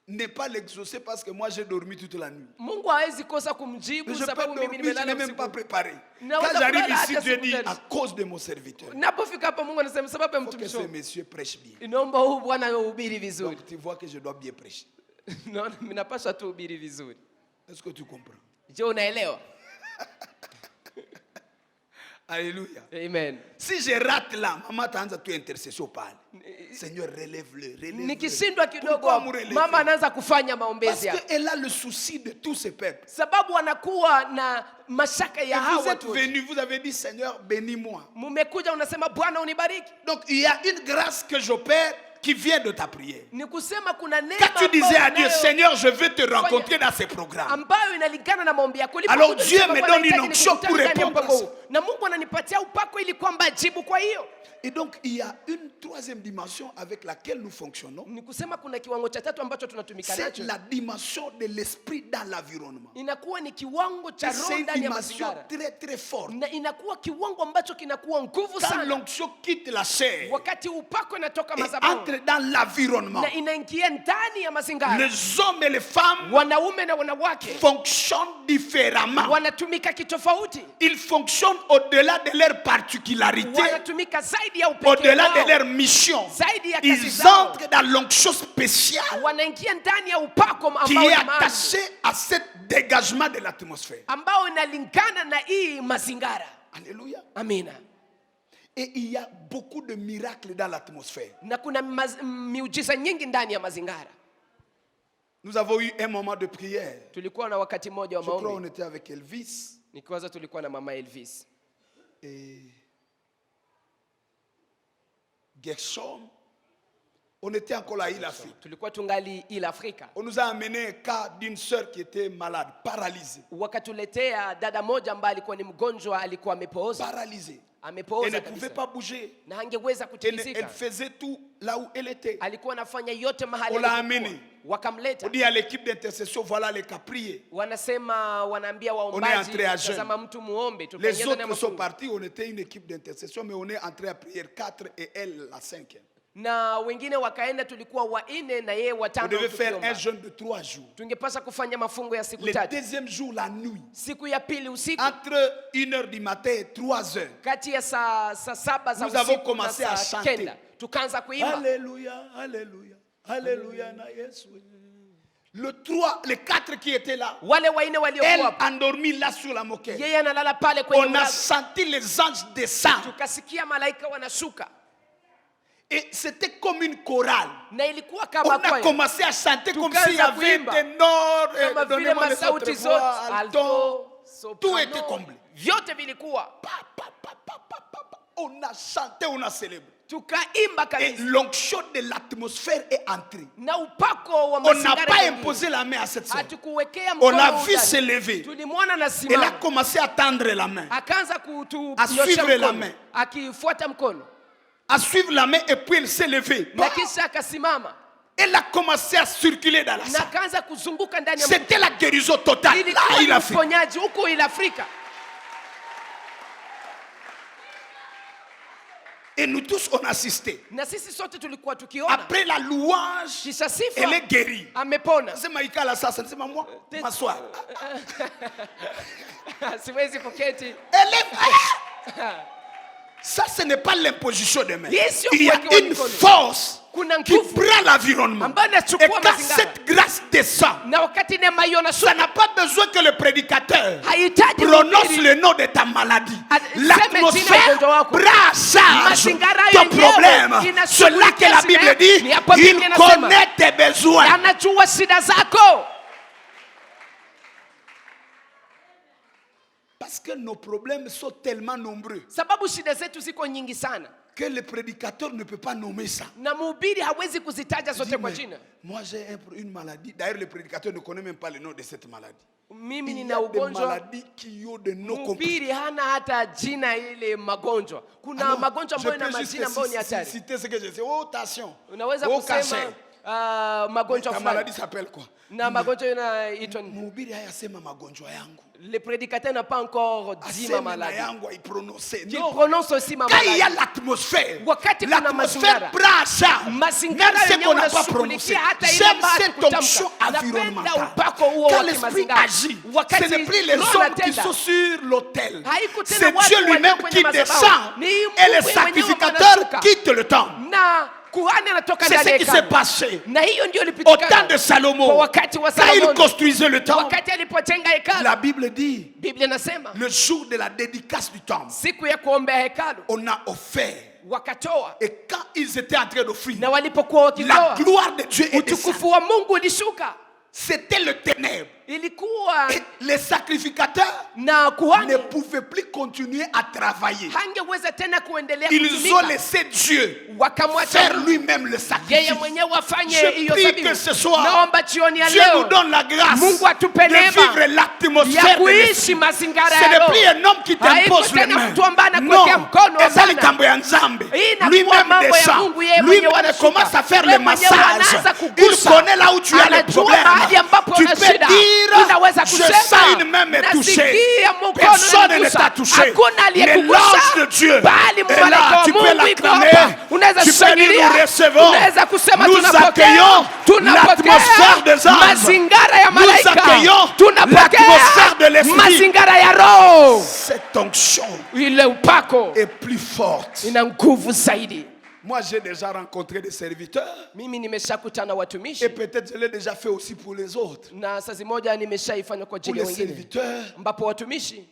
ne pas l'exaucer parce que moi j'ai dormi toute la nuit. Mungu hawezi kosa kumjibu Mais je peux sababu mimi dormir, je nimelala n'ai même pas usiku. préparé. Na Quand weza j'arrive kulala ici, hata Dieu siku dit tatu. à cause de mon serviteur. Napofika hapa Mungu anasema sababu ya Il faut que mtumishi ce wangu. monsieur prêche bien. Inaomba huu bwana uhubiri vizuri. Donc tu vois que je dois bien prêcher. Naona mimi napaswa tu uhubiri vizuri. Est-ce que tu comprends? Je, unaelewa? Alléluia. Amen. Si je rate là, maman t'anza tu intercession pale. Seigneur, relève-le, relève-le. Nikishindwa kidogo, Pourquoi me relever? mama anaanza kufanya Parce maombezi hapa. qu'elle a le souci de tous ces peuples. Sababu anakuwa na mashaka Et ya vous hawa êtes watu. venus, vous avez dit Seigneur, bénis-moi. Mmekuja unasema Bwana unibariki. Donc il y a une grâce que j'opère qui vient de ta prière. Ni kusema kuna neema Quand tu disais à Dieu, ambayo Seigneur, je veux te rencontrer dans ces programmes. ambayo inalingana na maombi yako. Alors Ulipokuja Dieu kusema me Bwana, donne une nahitaji onction nikukutane pour ndani ya répondre upako à huu. Na Mungu ananipatia upako ili kwamba ajibu kwa hiyo. Et donc il y a une troisième dimension avec laquelle nous fonctionnons. Ni kusema kuna kiwango cha tatu ambacho tunatumika C'est nacho. la dimension de l'esprit dans l'environnement. Inakuwa ni kiwango cha roho C'est une ndani ya dimension mazingira. très très forte. Na inakuwa kiwango ambacho kinakuwa nguvu Quand sana. l'onction quitte la chair Wakati upako inatoka et madhabahu entre dans l'environnement, na inaingia ndani ya mazingira. les hommes et les femmes Wanaume na wanawake fonctionnent différemment. wanatumika kitofauti. Ils fonctionnent au-delà de leurs particularités, Wanatumika zaidi ya upekee au-delà de wao. leur mission. Zaidi ya kazi Ils zao. entrent dans l'onction spéciale Wanaingia ndani ya upako qui ambao est ni maalum, attachée à ce dégagement de l'atmosphère. ambao inalingana na hii mazingira. Alléluia. Amina. Et il y a beaucoup de miracles dans l'atmosphère. Na kuna miujiza nyingi ndani ya mazingara. Nous avons eu un moment de prière. Tulikuwa na wakati mmoja wa Je crois maombi. on était avec Elvis. Nikiwaza tulikuwa na mama Elvis. Et Gershom. On était encore à l'Afrique. Tulikuwa tungali ila Afrika. On nous a amené un cas d'une sœur qui était malade, paralysée. Wakatuletea dada moja ambaye alikuwa ni mgonjwa, alikuwa amepooza. Paralysée. Elle Amepooza ne pouvait kabisa. pas bouger. Na hangeweza Elle kutikisika. faisait tout là où elle était. Alikuwa anafanya yote mahali On l'a alipokuwa. amené. Wakamleta. On dit à l'équipe d'intercession, voilà les cas, priés. Wanasema, wanaambia On est waombaji, entré à jeûne. tazama mtu muombe. Les Tukaingia ndani ya autres sont mafungo. partis, on était une équipe d'intercession, mais on est entré à prière 4 et elle la 5e. Na wengine wakaenda, tulikuwa wanne na yeye On watano. devait faire tukiomba. un jeûne de 3 jours. Tungepasa kufanya mafungo ya siku Le tatu. deuxième jour, la nuit, Siku ya pili usiku, entre 1h du matin et 3h, kati ya saa 7 za nous avons usiku na commencé à saa chanter. 9 tukaanza kuimba. Alléluia, Alléluia, Alléluia, na Yesu. Les 4 qui étaient là, Wale wanne elle waliokuwa hapo, endormie là sur la moquette. yeye analala pale kwenye On a mlango. senti les anges descendre. Tukasikia malaika wanashuka Et c'était comme une chorale. na ilikuwa On kama a kwaya. commencé à chanter comme Tukaanza s'il y avait kuimba. ténor, Kama vile donnez-moi les masauti autres zote, voix, alto. alto, Tout était soprano, comblé. vyote vilikuwa. Pa, pa, pa, pa, pa, pa, pa. On a chanté, on a célébré. Tukaimba Et kabisa. l'onction de l'atmosphère est entrée. Na upako wa On n'a mazingara pas yengine. imposé la main à cette sœur. Hatukuwekea On mkono a vu ndani. se lever. Tulimwona Elle a nasimama. commencé à tendre la main, Akaanza À kutunyosha suivre la mkono. main. Akifuata mkono. à suivre la main et puis elle s'est levée. Na kisha akasimama. Elle a commencé à circuler dans la Na salle. akaanza kuzunguka ndani ya C'était la guérison totale. Là, ilikuwa il ni a fait. uponyaji huko ila Afrika. Et nous tous, on assistait. Na sisi sote tulikuwa tukiona. Après la louange, Kisha sifa. elle est guérie. Amepona. Nasema ikala sasa, nasema moi, m'asseoir. Siwezi kuketi. Elle est... Ça, ce n'est pas l'imposition des mains. Yes, Il y a kwa une mikono. force Kuna qui nguvu prend l'environnement. ambayo Et inachukua quand mazingira. cette grâce descend, Na wakati neema hiyo ça nashuka, n'a pas besoin que le prédicateur haihitaji prononce mhubiri le nom de ta maladie. seme jina ya L'atmosphère ugonjwa wako. prend en charge Mazingara ton yenyewe problème. inashughulikia C'est là que la shida Bible yako. dit, Ni hapo il Biblia inasema, connaît tes besoins. anajua shida zako. Parce que nos problèmes sont tellement nombreux Sababu shida zetu ziko nyingi sana. que le prédicateur ne peut pas nommer ça. Na mhubiri hawezi kuzitaja Il zote dit, kwa mais jina. moi j'ai une maladie. D'ailleurs, le prédicateur ne connaît même pas le nom de cette maladie. Mimi Il y nina a des ugonjwa. maladies qui ont des noms compliqués. Mhubiri hana hata jina ile magonjwa. Kuna Alors, magonjwa je ambayo ina peux juste majina ambayo ni hatari. citer ce que je sais. Oh, tension. Unaweza Oh, kusema cancer. magonjwa Ta fulani. maladie s'appelle quoi? Na magonjwa yanaitwa nini? Mhubiri hayasema magonjwa yangu. Le prédicateur n'a pas encore dit ma Aseme na maladie. yangu haiprononce. Il Non. prononce aussi ma Quand il y a maladie. l'atmosphère, Wakati kuna l'atmosphère mazingara. prend en charge. Mazingara Même ce yenyewe qu'on n'a pas prononcé. unashughulikia hata ile J'aime ambayo cette hatukutamka. onction Napenda environnementale. upako huo Quand wa l'esprit kimazingara. agit, Wakati ce n'est plus les Roho hommes qui anatenda. sont sur l'autel. Haiko tena C'est watu Dieu walio lui-même kwenye qui madhabahu. descend. Ni Et Mungu le mwenyewe sacrificateur anashuka. quitte le temple. Na kuhani anatoka C'est ndani ce ya qui s'est hekalu. passé Na hiyo ndio au temps ilipitikana de Salomon. kwa wakati wa Quand il Salomon. construisait le temple, Wakati alipojenga hekalu. la Bible dit, Biblia inasema le jour de la dédicace du temple, siku ya kuombea hekalu on a offert. wakatoa. Et quand ils étaient en train d'offrir, Na walipokuwa la wakitoa, gloire de Dieu est descendue. utukufu wa Mungu ulishuka. C'était le ténèbre. Ilikuwa Et les sacrificateurs na ne kuhani pouvaient plus continuer à travailler. hangeweza tena kuendelea Ils ont kutumika. laissé Dieu Wakamwacha faire Mungu. lui-même le sacrifice. Yeye mwenyewe afanye Je hiyo prie dhabihu. que ce soir, Naomba jioni ya Dieu nous leo donne la grâce Mungu atupe de neema vivre ya l'atmosphère de kuishi l'esprit. mazingara Ce ya n'est roho. plus un homme qui Haiko t'impose les tena mains. mtu ambaye Non, anakuwekea mkono, Ezali hapana. Kambo ya Nzambe. Hii inakuwa Lui-même mambo ya descend. Mungu, yeye Lui-même mwenyewe anashuka. commence à faire Yeye le mwenyewe massage. anaanza Il kugusa. connaît là où tu as les Anajua problèmes. mahali ambapo Tu una peux shida. dire, Unaweza je kusema, sens une main me toucher. nasikia mkono Personne ne unanigusa. t'a touché. Hakuna aliyekugusa. L'ange de Dieu Bali est malaika là. wa Tu peux Mungu iko l'acclamer. hapa. Unaweza Tu peux dire, kushangilia. nous recevons. Unaweza kusema Nous tunapokea. accueillons Tunapokea l'atmosphère des anges. mazingara ya Nous malaika. accueillons Tunapokea l'atmosphère de l'esprit. mazingara ya roho. Cette onction Ile upako est plus forte. ina nguvu zaidi. Moi, j'ai déjà rencontré des serviteurs. Mimi nimeshakutana watumishi Et peut-être je l'ai déjà fait aussi pour les autres. na saa moja nimeshaifanya kwa Pour ajili ya les wengine, serviteurs, ambapo watumishi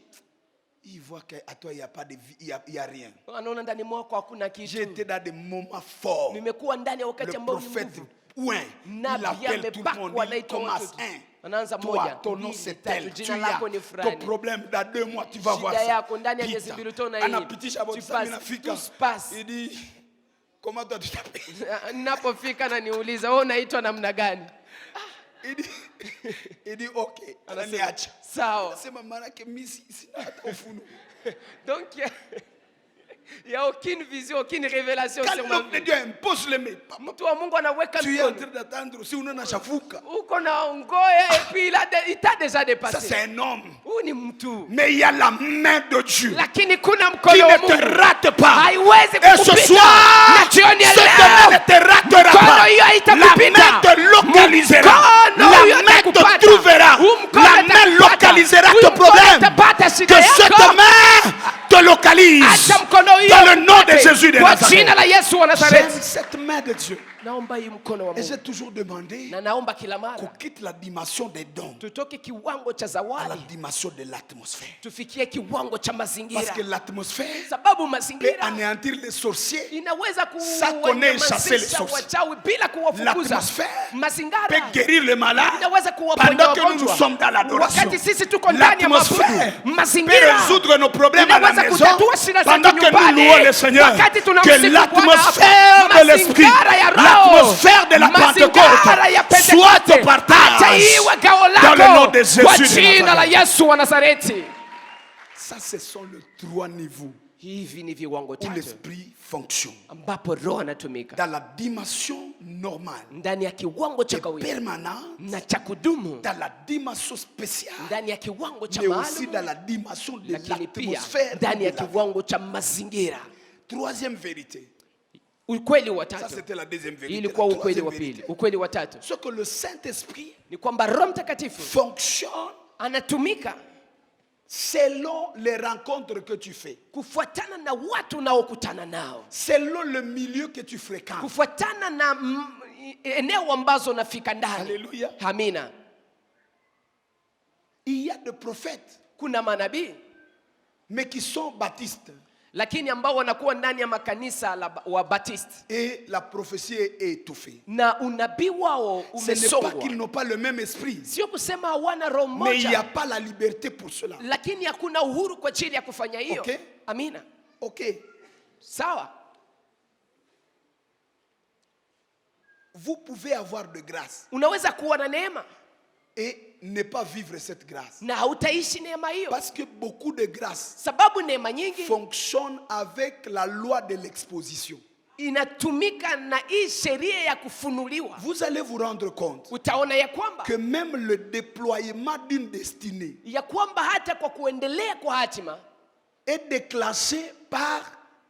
il voit qu'à toi, il n'y a pas de vie, il n'y a rien. anaona ndani mwako hakuna kitu. J'étais dans des moments forts. Nimekuwa ndani ya wakati Le ambao ni prophète, nguvu. ouin, il appelle tout le monde, il commence un. Anaanza Toi, moja, ton nom mbili, c'est tatu, tel. Tu jina as lako ni ton fulani. problème dans 2 mois, tu vas voir Shida ça. yako ndani ya miezi mbili utaona hii. Anapitisha Tu boti passes, sana nafika. tout se passe. Il dit, comment toi tu t'appelles? Ninapofika na niuliza wewe unaitwa namna gani? Il dit OK. Ananiacha. Sawa. Anasema maana yake mimi sina hata ufunuo. Donc il y a aucune vision, aucune révélation Quand sur ma l'homme de vie. Dieu impose les mains, Mtu wa Mungu anaweka tu es en mikono. train d'attendre si unaona chafuka. Uko na ngoya et puis il t'a déjà Ça dépassé. c'est un homme. Huyu ni mtu. Mais il y a la main de Dieu Lakini kuna qui mkono wa ne te Mungu. rate pas. Haiwezi Et ce kukupita. soir, Na jioni ya cette leo, main ne te ratera mkono pas. hiyo La haitakupita. main te localisera. Mkono hiyo La main itakupata. te trouvera. Huu mkono La main itakupata. localisera Huu ton mkono problème. itapata shida Que yako. cette main te localise. Acha mkono hiyo Dans le nom de upate. Jésus de Kwa jina Nazareth. la Yesu wa J'aime Nazareti. cette main de Dieu. Naomba hii mkono wa Et j'ai Mungu. toujours demandé Na naomba kila qu'on mara quitte la dimension des dons tutoke kiwango cha à la zawadi dimension de l'atmosphère. tufikie kiwango cha Parce mazingira, que l'atmosphère sababu peut mazingira anéantir les sorciers, inaweza Ça connaît chasser les kuwanyamazisha sorciers. wachawi bila kuwafukuza. l'atmosphère peut Mazingira guérir les malades inaweza kuwaponya pendant que nous nous wagonjwa sommes dans l'adoration. wakati sisi tuko ndani ya L'atmosphère mabudu. peut Mazingira résoudre nos problèmes à la inaweza maison kutatua shida zetu pendant que nous nyumbani. louons le Seigneur. Wakati Que tunamsifu Bwana l'atmosphère hapa. de l'esprit, Mazingira ya roho, l'atmosphère de la mazingira Pentecôte ya Pentekoste, soit au partage acha iwe gao dans le nom lako de Jésus kwa de jina la Nazareth. Yesu wa Nazareti. Ça, ce sont les 3 niveaux Hivi ni viwango où tatu l'esprit fonctionne. ambapo roho anatumika Dans la dimension normale ndani ya kiwango cha et kawaida permanente, na cha kudumu, dans la dimension spéciale, ndani ya kiwango cha mais aussi dans maalum, la dimension de lakini pia l'atmosphère. ndani ya de la vie. kiwango cha mazingira. Troisième vérité. Ukweli wa Ça, tatu, c'était la deuxième vérité. ilikuwa La ukweli troisième wa vérité. pili. Ukweli wa tatu Ce que le Saint-Esprit ni kwamba Roho Mtakatifu fonctionne anatumika selon les rencontres que tu fais, kufuatana na watu unaokutana nao, selon le milieu que tu fréquentes. kufuatana na eneo ambazo unafika ndani. Alléluia. Amina. Il y a des prophètes, Kuna manabii mais qui sont baptistes. lakini ambao wanakuwa ndani ya makanisa wa Baptist Et la prophétie est étouffée. na unabii wao Ce n'est pas umesongwa. qu'ils n'ont pas le même esprit, Sio kusema hawana roho mais il n'y a moja, pas la liberté pour cela. lakini hakuna uhuru kwa ajili ya kufanya hiyo. Okay. Amina. Ok. Sawa. Vous pouvez avoir de grâce Unaweza kuwa na neema et ne pas vivre cette grâce. na hautaishi neema hiyo, Parce que beaucoup de grâces sababu neema nyingi fonctionnent avec la loi de l'exposition. inatumika na hii sheria ya kufunuliwa. Vous allez vous rendre compte Utaona ya kwamba que même le déploiement d'une destinée hata kwa kuendelea kwa hatima est déclenché par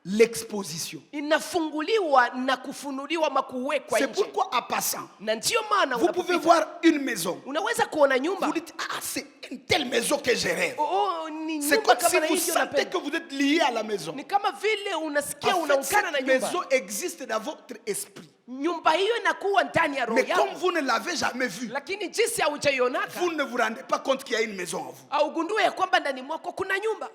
l'exposition. inafunguliwa na kufunuliwa makuwekwa C'est nje. pourquoi en passant, Na ndio maana vous pouvez unapopita, voir une maison. unaweza kuona nyumba. Vous dites, ah, c'est une telle maison que je rêve. Oh, ni C'est nyumba comme si kama na vous hii ndio sentez napenda. que vous êtes lié à la maison. Ni kama vile unasikia En fait, unaungana na cette nyumba. maison existe dans votre esprit. Nyumba hiyo inakuwa ndani ya roho Mais comme yako, vous ne l'avez jamais vue, lakini jinsi haujaionaka vous ne vous rendez pas compte qu'il y a une maison en vous. au gundue ya kwamba ndani mwako kuna nyumba.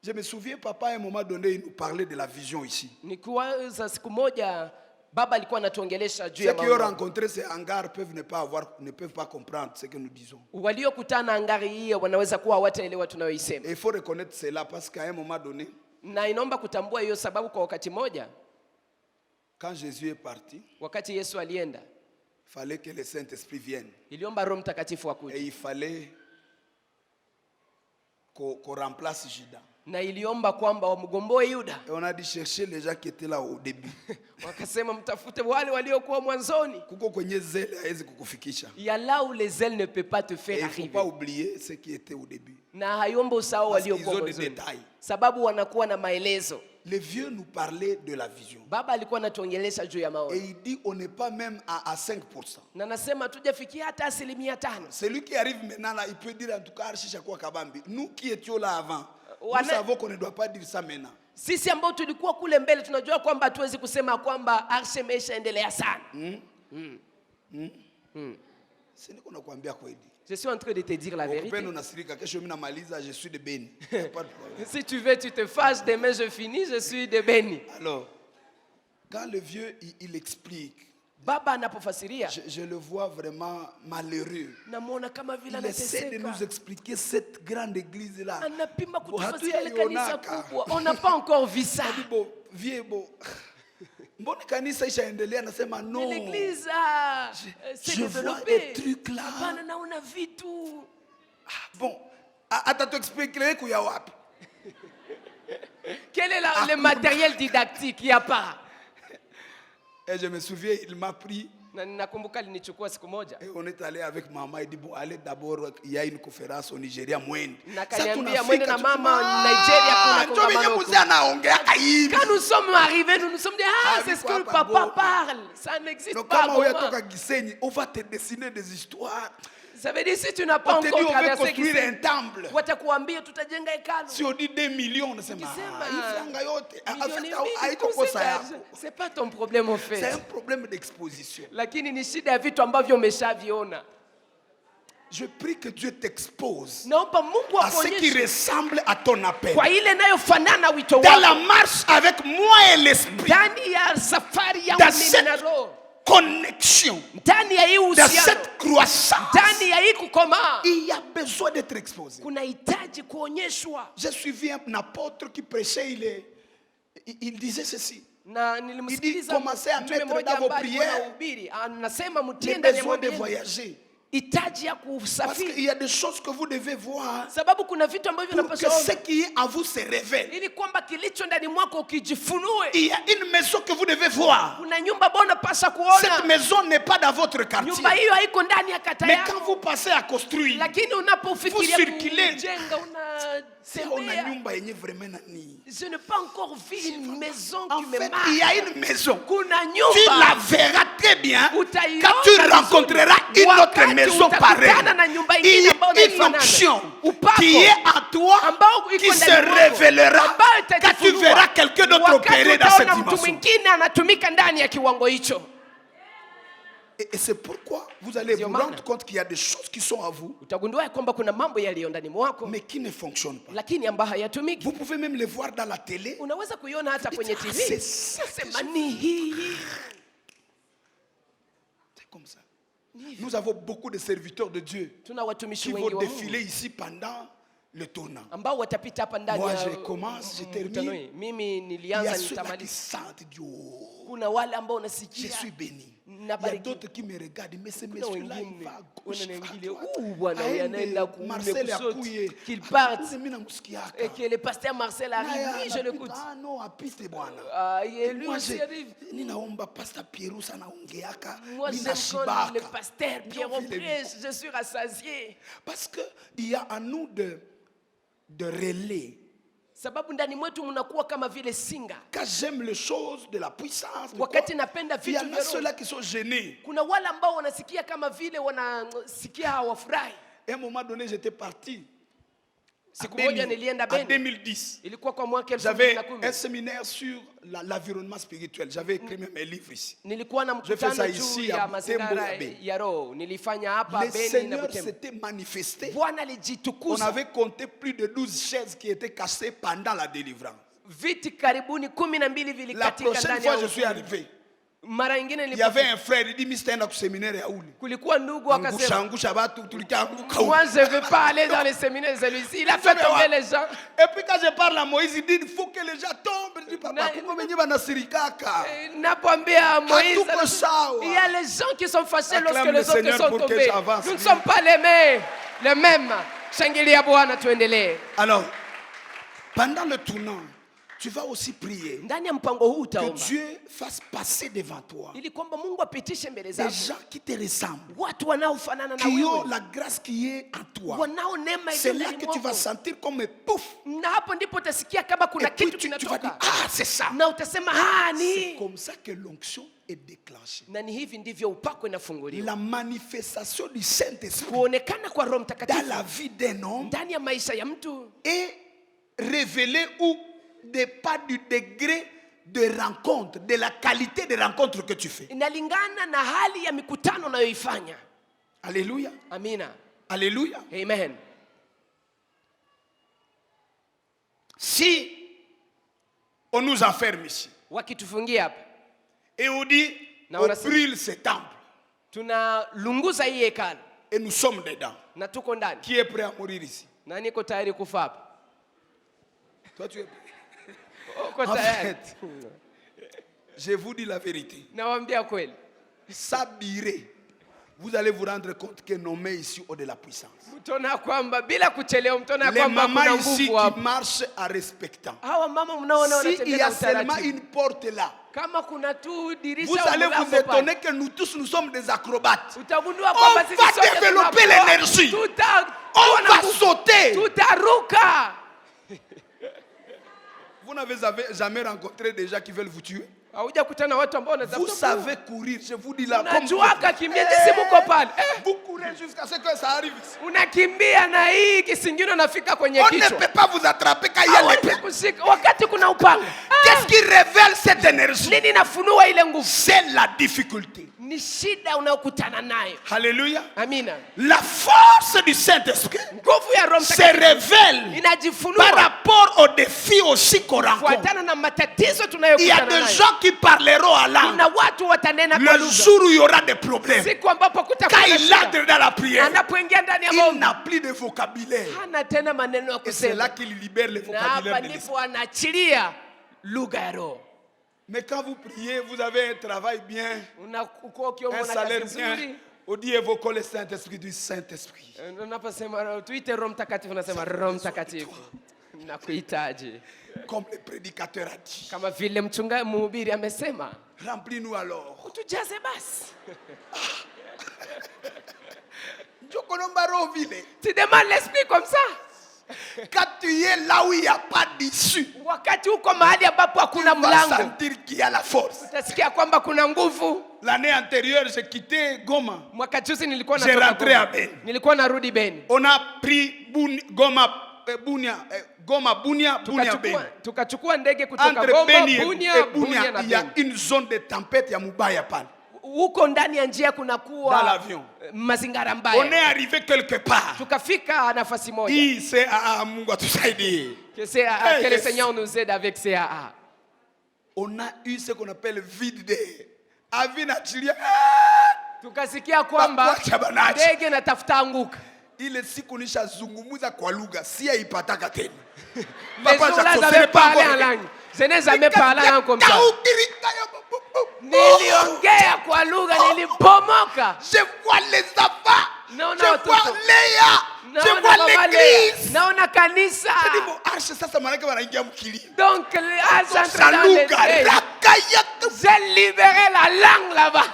Je me souviens, papa, à un moment donné, il nous parlait de la vision ici. Nikiwaza siku moja baba alikuwa anatuongelesha juu Ceux ya qui ont maono. rencontré ces hangars ne peuvent pas comprendre ce que nous disons. Waliokutana angari hiyo wanaweza kuwa hawataelewa Et tunayoisema, il faut reconnaître cela parce qu'à un moment donné, na inaomba kutambua hiyo sababu. Kwa wakati moja, quand Jésus est parti, wakati Yesu alienda, il fallait que le Saint-Esprit vienne. iliomba Roho Mtakatifu Et akuje, il fallait qu'on remplace Judas. na iliomba kwamba wamgomboe Yuda. Et on a dit chercher les gens qui étaient là au début. Wakasema mtafute wale waliokuwa mwanzoni. Kuko kwenye zele hawezi kukufikisha. Ya là où les ailes ne peut pas te Et faire il ne faut arriver. pas oublier ceux qui étaient au début. Na hayomba usahau Parce qu'ils waliokuwa ont des mwanzoni, détails. sababu wanakuwa na maelezo. Les vieux nous parlaient de la vision. Baba alikuwa anatuongelesha juu ya Et maono, il dit on n'est pas même à 5%. na nasema tujafikia hata 5%. Celui qui arrive maintenant là, il peut dire en tout cas Arshisha kwa Kabambi. Nous qui étions là avant, Wana- nous savons qu'on ne doit pas dire ça maintenant. Sisi ambao tulikuwa kule mbele tunajua kwamba hatuwezi kusema kwamba Arshe imeshaendelea sana. Si niko nakwambia kweli. Je suis en train de te dire la vérité. Ukipenda unasirika, kesho mimi namaliza, je suis de Beni. Y a pas de problème. Si tu veux, tu te fâches, demain je finis, je suis de Beni. Alors, quand le vieux il explique, Baba anapofasiria, je le vois vraiment malheureux. namuona kama vile Il essaie de nous anateseka. expliquer cette grande église là. Anapima Bon, kutufasiria ile hatuyaionaka. kanisa kubwa. On n'a pas encore vu ça. Hadi bo vieux bo. Mbona kanisa ishaendelea, anasema non. Mais l'église s'est je vois développée. des trucs là. Hapana, naona vitu. Bon, atatuexpliquer kuya wapi? Quel est le matériel didactique? Il n'y a pas. Et je me souviens, il m'a pris. Na ninakumbuka alinichukua siku moja. Et on est allé avec maman, il dit bon, allez d'abord, il y a une conférence au Nigeria mwende. Na kaniambia mwende na mama Nigeria kuna kongamano huko. Quand nous sommes arrivés, nous nous sommes dit c'est ce que le papa parle. Ça n'existe Donc pas. kama uyatoka Gisenyi, on va te dessiner des histoires. Ça veut dire si tu n'as pas On te dit encore on veut traversé construire un temple. watakuambia tutajenga hekalu. Si on dit 2 millions, on sema hii franga yote. En fait, Milioni mbili haiko kosa kusika. yako. C'est pas ton problème en C'est fait. un problème d'exposition. Lakini ni shida ya vitu ambavyo umeshaviona. Je prie que Dieu t'expose Naomba Mungu à ce qui akuonyeshe ressemble à ton appel. kwa ile inayofanana na wito Dans la wako. marche avec moi et l'esprit, Ndani ya safari yangu dans mimi na cette roho. connexion, Ndani ya hii dans uhusiano. cette croissance, Ndani ya hii kukomaa. il y a besoin d'être exposé. Kuna hitaji kuonyeshwa. J'ai suivi un apôtre qui prêchait, il disait ceci. Na nilimsikiliza commencez à mtume mettre mmoja dans vos ambaye alikuwa prières anahubiri. Anasema mtie Les ndani ya besoins de maombi yenu voyager. hitaji ya Parce qu'il kusafiri. y a des choses que vous devez voir Sababu kuna vitu ambavyo pour que vinapaswa ce ona. qui est à vous se révèle. Ili kwamba kilicho ndani mwako kijifunue. Il y a une maison que vous devez voir. Kuna nyumba ambayo unapaswa Cette kuona. maison n'est pas dans votre quartier. Nyumba hiyo haiko ndani ya kata Mais quand yako. vous passez à construire, Lakini unapofikiria Vous circulez. kujenga c'est on a unatembea. nyumba yenye vraiment nani. Je n'ai pas encore vu une maison En qui me fait, marque. il y a une maison. Kuna Tu nyumba la verras très bien utaiona quand tu vizuri. rencontreras une autre Wakati maison utakutana pareille. na nyumba Il ingine y ambayo a une inafanana. onction Upako qui est en toi ambao iko qui se ndani mwako, révélera ambayo quand tu itajifunua. verras quelqu'un d'autre Wakati opérer dans cette utaona mtu dimension. mwingine anatumika ndani ya kiwango hicho. Et c'est pourquoi vous allez Ndio vous maana. rendre compte qu'il y a des choses qui sont à vous, Utagundua ya kwamba kuna mambo yaliyo ndani mwako mais qui ne fonctionnent pas. lakini ambayo hayatumiki. Vous pouvez même les voir dans la télé. Unaweza kuiona hata kwenye Ah, TV. c'est ça que Sema ni hii. C'est comme ça. Nous avons beaucoup de serviteurs de Dieu Tuna watumishi qui wengi vont wa défiler Mungu ici pendant le tournant. ambao watapita hapa ndani Moi, ya je commence, je mkutano termine. hii. Mimi Il y nilianza a ceux-là qui nitamaliza. sentent Dieu. Kuna wale ambao Je unasikia suis béni. Il y a nabariki. d'autres qui me regardent, mais ce Kuna monsieur-là, il wengine va à gauche, il va à wanaingilia droite. bwana huyu anaenda kuume Marcel kushoto Akuye. qu'il parte Mimi namusikiaka. et que le pasteur Marcel arrive. Naya Oui, je anapita, l'écoute. ah, non, apite bwana. Ah, et lui Moi, aussi arrive. ninaomba Pastor Pierrot anaongeaka, Moi, j'aime quand ninashibaka. le pasteur Pierrot vile prêche, je suis rassasié. Parce que il y a en nous de relais. Sababu ndani mwetu mnakuwa kama vile singa. Quand j'aime les choses de la puissance, Wakati napenda il y vitu en a vya roho. ceux-là qui sont gênés. Kuna wale ambao wanasikia kama vile wanasikia hawafurahi. À un moment donné, j'étais parti. Siku moja nilienda En Beni. 2010, Ilikuwa kwa mwaka j'avais 2010. un séminaire sur l'environnement spirituel. J'avais écrit même un livre ici. Nilikuwa na Je fais ça mkutano ici, juu à ya Butembo, mazingira ya Beni. ya roho. Nilifanya hapa Le Beni na Seigneur Butembo. s'était manifesté. Bwana On alijitukuza. avait compté plus de 12 chaises qui étaient cassées pendant la délivrance. Viti karibuni 12 La vilikatika prochaine ndani ya fois, je suis ukumbi. arrivé. Mara nyingine Il y avait nilipofika, un frère, il dit, Mr. Enda séminaire ya uli. kulikuwa ndugu Angusha, akasema, angusha, batu, tulikianguka huko. moi je ne veux pas aller dans le séminaire celui-ci. Il a fait tomber les gens. Et puis quand je parle à Moïse, il dit, il faut que les gens tombent. Je dis, papa, Na- kumbe wenyewe wanasirikaka. Napoambia Moïse, Hatuko sawa. il y a les gens qui sont fâchés Acclame lorsque le les autres Seigneur sont pour que tombés. j'avance. Nous ne sommes pas les mêmes. Shangilia Bwana tuendelee. Alors, pendant le tournant, tu vas aussi prier Ndani ya mpango huu que utaomba Dieu fasse passer devant toi ili kwamba Mungu apitishe mbele des zako gens qui te ressemblent, watu wanaofanana na qui ont wewe, la grâce qui est en toi. wanao neema C'est iliyo là ndani que tu vas mwako. sentir comme pouf. Na hapo ndipo utasikia kama Et kuna puis kitu tu vas dire, kinatoka ah, c'est ça. na utasema ah, C'est ni comme ça que l'onction est déclenchée. na ni hivi ndivyo upako inafunguliwa. La manifestation du Saint-Esprit Kuonekana kwa Roho dans Mtakatifu la vie d'un homme ndani ya maisha ya mtu est révélé ou dépend du degré de rencontre, de la qualité de rencontre que tu fais. inalingana na hali ya mikutano unayoifanya. Alléluia. Amina. Alléluia. Amen. Si on nous enferme ici Wakitufungia hapa et on dit Na on wanasema- brûle ce temple tunalunguza hii hekalu et nous sommes dedans, na tuko ndani, qui est prêt à mourir ici? na niko tayari kufa hapa. Toi tu es prêt? Uko En tayari? fait, je vous dis la vérité. Nawaambia kweli, Sabiré, vous allez vous rendre compte que nos mains ici ont de la puissance. mtaona kwamba bila kuchelewa, mtaona Les kwamba kuna mamans ici nguvu hapa. qui marchent en respectant. Hawa mama mnaona S'il y wanatembea a na seulement utaratibu. une porte là, Kama kuna tu dirisha vous au allez mlango vous pale, étonner que nous tous nous sommes des acrobates. utagundua On kwamba sisi va sote développer tunakuwa- l'énergie. tutakuwa On na va nguvu. sauter. Tutaruka. Vous n'avez jamais rencontré des gens qui veulent vous tuer? Haujakutana watu ambao Vous wanatafuta savez courir, je vous dis là. Comme unajuaka kimbia jinsi mko pale. vous courez jusqu'à ce que ça arrive ici. Unakimbia na hii kisingino nafika kwenye On ne kichwa. peut pas vous attraper quand il y a Hawezi l'épée. kushika wakati kuna upanga. Qu'est-ce qui révèle cette énergie? Nini inafunua ile nguvu? C'est la difficulté. Ni shida unayokutana nayo. Alléluia. Amina. La force du Saint-Esprit Nguvu ya Roho se Mtakatifu révèle par inajifunua rapport aux défis aussi qu'on rencontre. kufuatana na matatizo Il y a tunayokutana des nayo. gens qui parleront à langue Kuna watu watanena kwa le lugha. jour où il y aura des problèmes. Siku ambapo Quand kutakuwa na il shida, entre dans la prière, anapoingia ndani ya il maombi n'a plus de vocabulaire. hana tena maneno ya Et c'est là kusema, qu'il libère le na hapa vocabulaire de l'esprit. ndipo anaachilia lugha ya Roho. Mais quand vous priez, vous avez un travail bien, Unakuwa ukiomba un na salaire kazi bien. nzuri. On dit évoquons le Saint-Esprit du Saint-Esprit. Unaposema tuite Roho Mtakatifu, unasema Roho Mtakatifu, nakuhitaji, Comme le prédicateur a dit. kama vile mhubiri amesema, Remplis-nous alors. tujaze basi. Tu demandes l'esprit comme ça. Quand tu es là où il n'y a pas d'issue, Wakati uko mahali ambapo tu hakuna vas mlango, sentir qu'il y a la force. utasikia kwamba kuna nguvu. L'année antérieure, j'ai quitté Goma. Mwaka juzi nilikuwa J'ai natoka rentré à Goma. Beni. Nilikuwa narudi Beni. On a pris Goma, Bunia, Bunia, Beni. Tukachukua ndege kutoka Entre Goma, Beni Bunia, et Bunia Bunia, na il y a Beni. une zone de tempête, il y a Mubaya Pan. Huko ndani ya njia Dans kunakuwa l'avion. mazingara On est mbaya. arrivé quelque part. Tukafika nafasi moja. Hii c'est Mungu atusaidie. Que le yes. Seigneur nous aide avec CAA. On a eu ce qu'on appelle vide d'air. Avina chilia. Tukasikia kwamba Bakuacha banacha. ndege natafuta anguka. Ile siku nishazungumuza kwa lugha si yaipataka tena. Les gens-là n'avaient pas parlé en langue. Je n'ai jamais parlé en langue comme ça. Niliongea kwa lugha, nilipomoka. Je vois les enfants. Naona Je watoto. vois Léa. Je Naona vois mama l'église. Lea. Naona kanisa. Ndivyo arshe sasa manake wanaingia mkili. Donc, entre dans le Saluga deuil. rakaya. J'ai libéré la langue là-bas.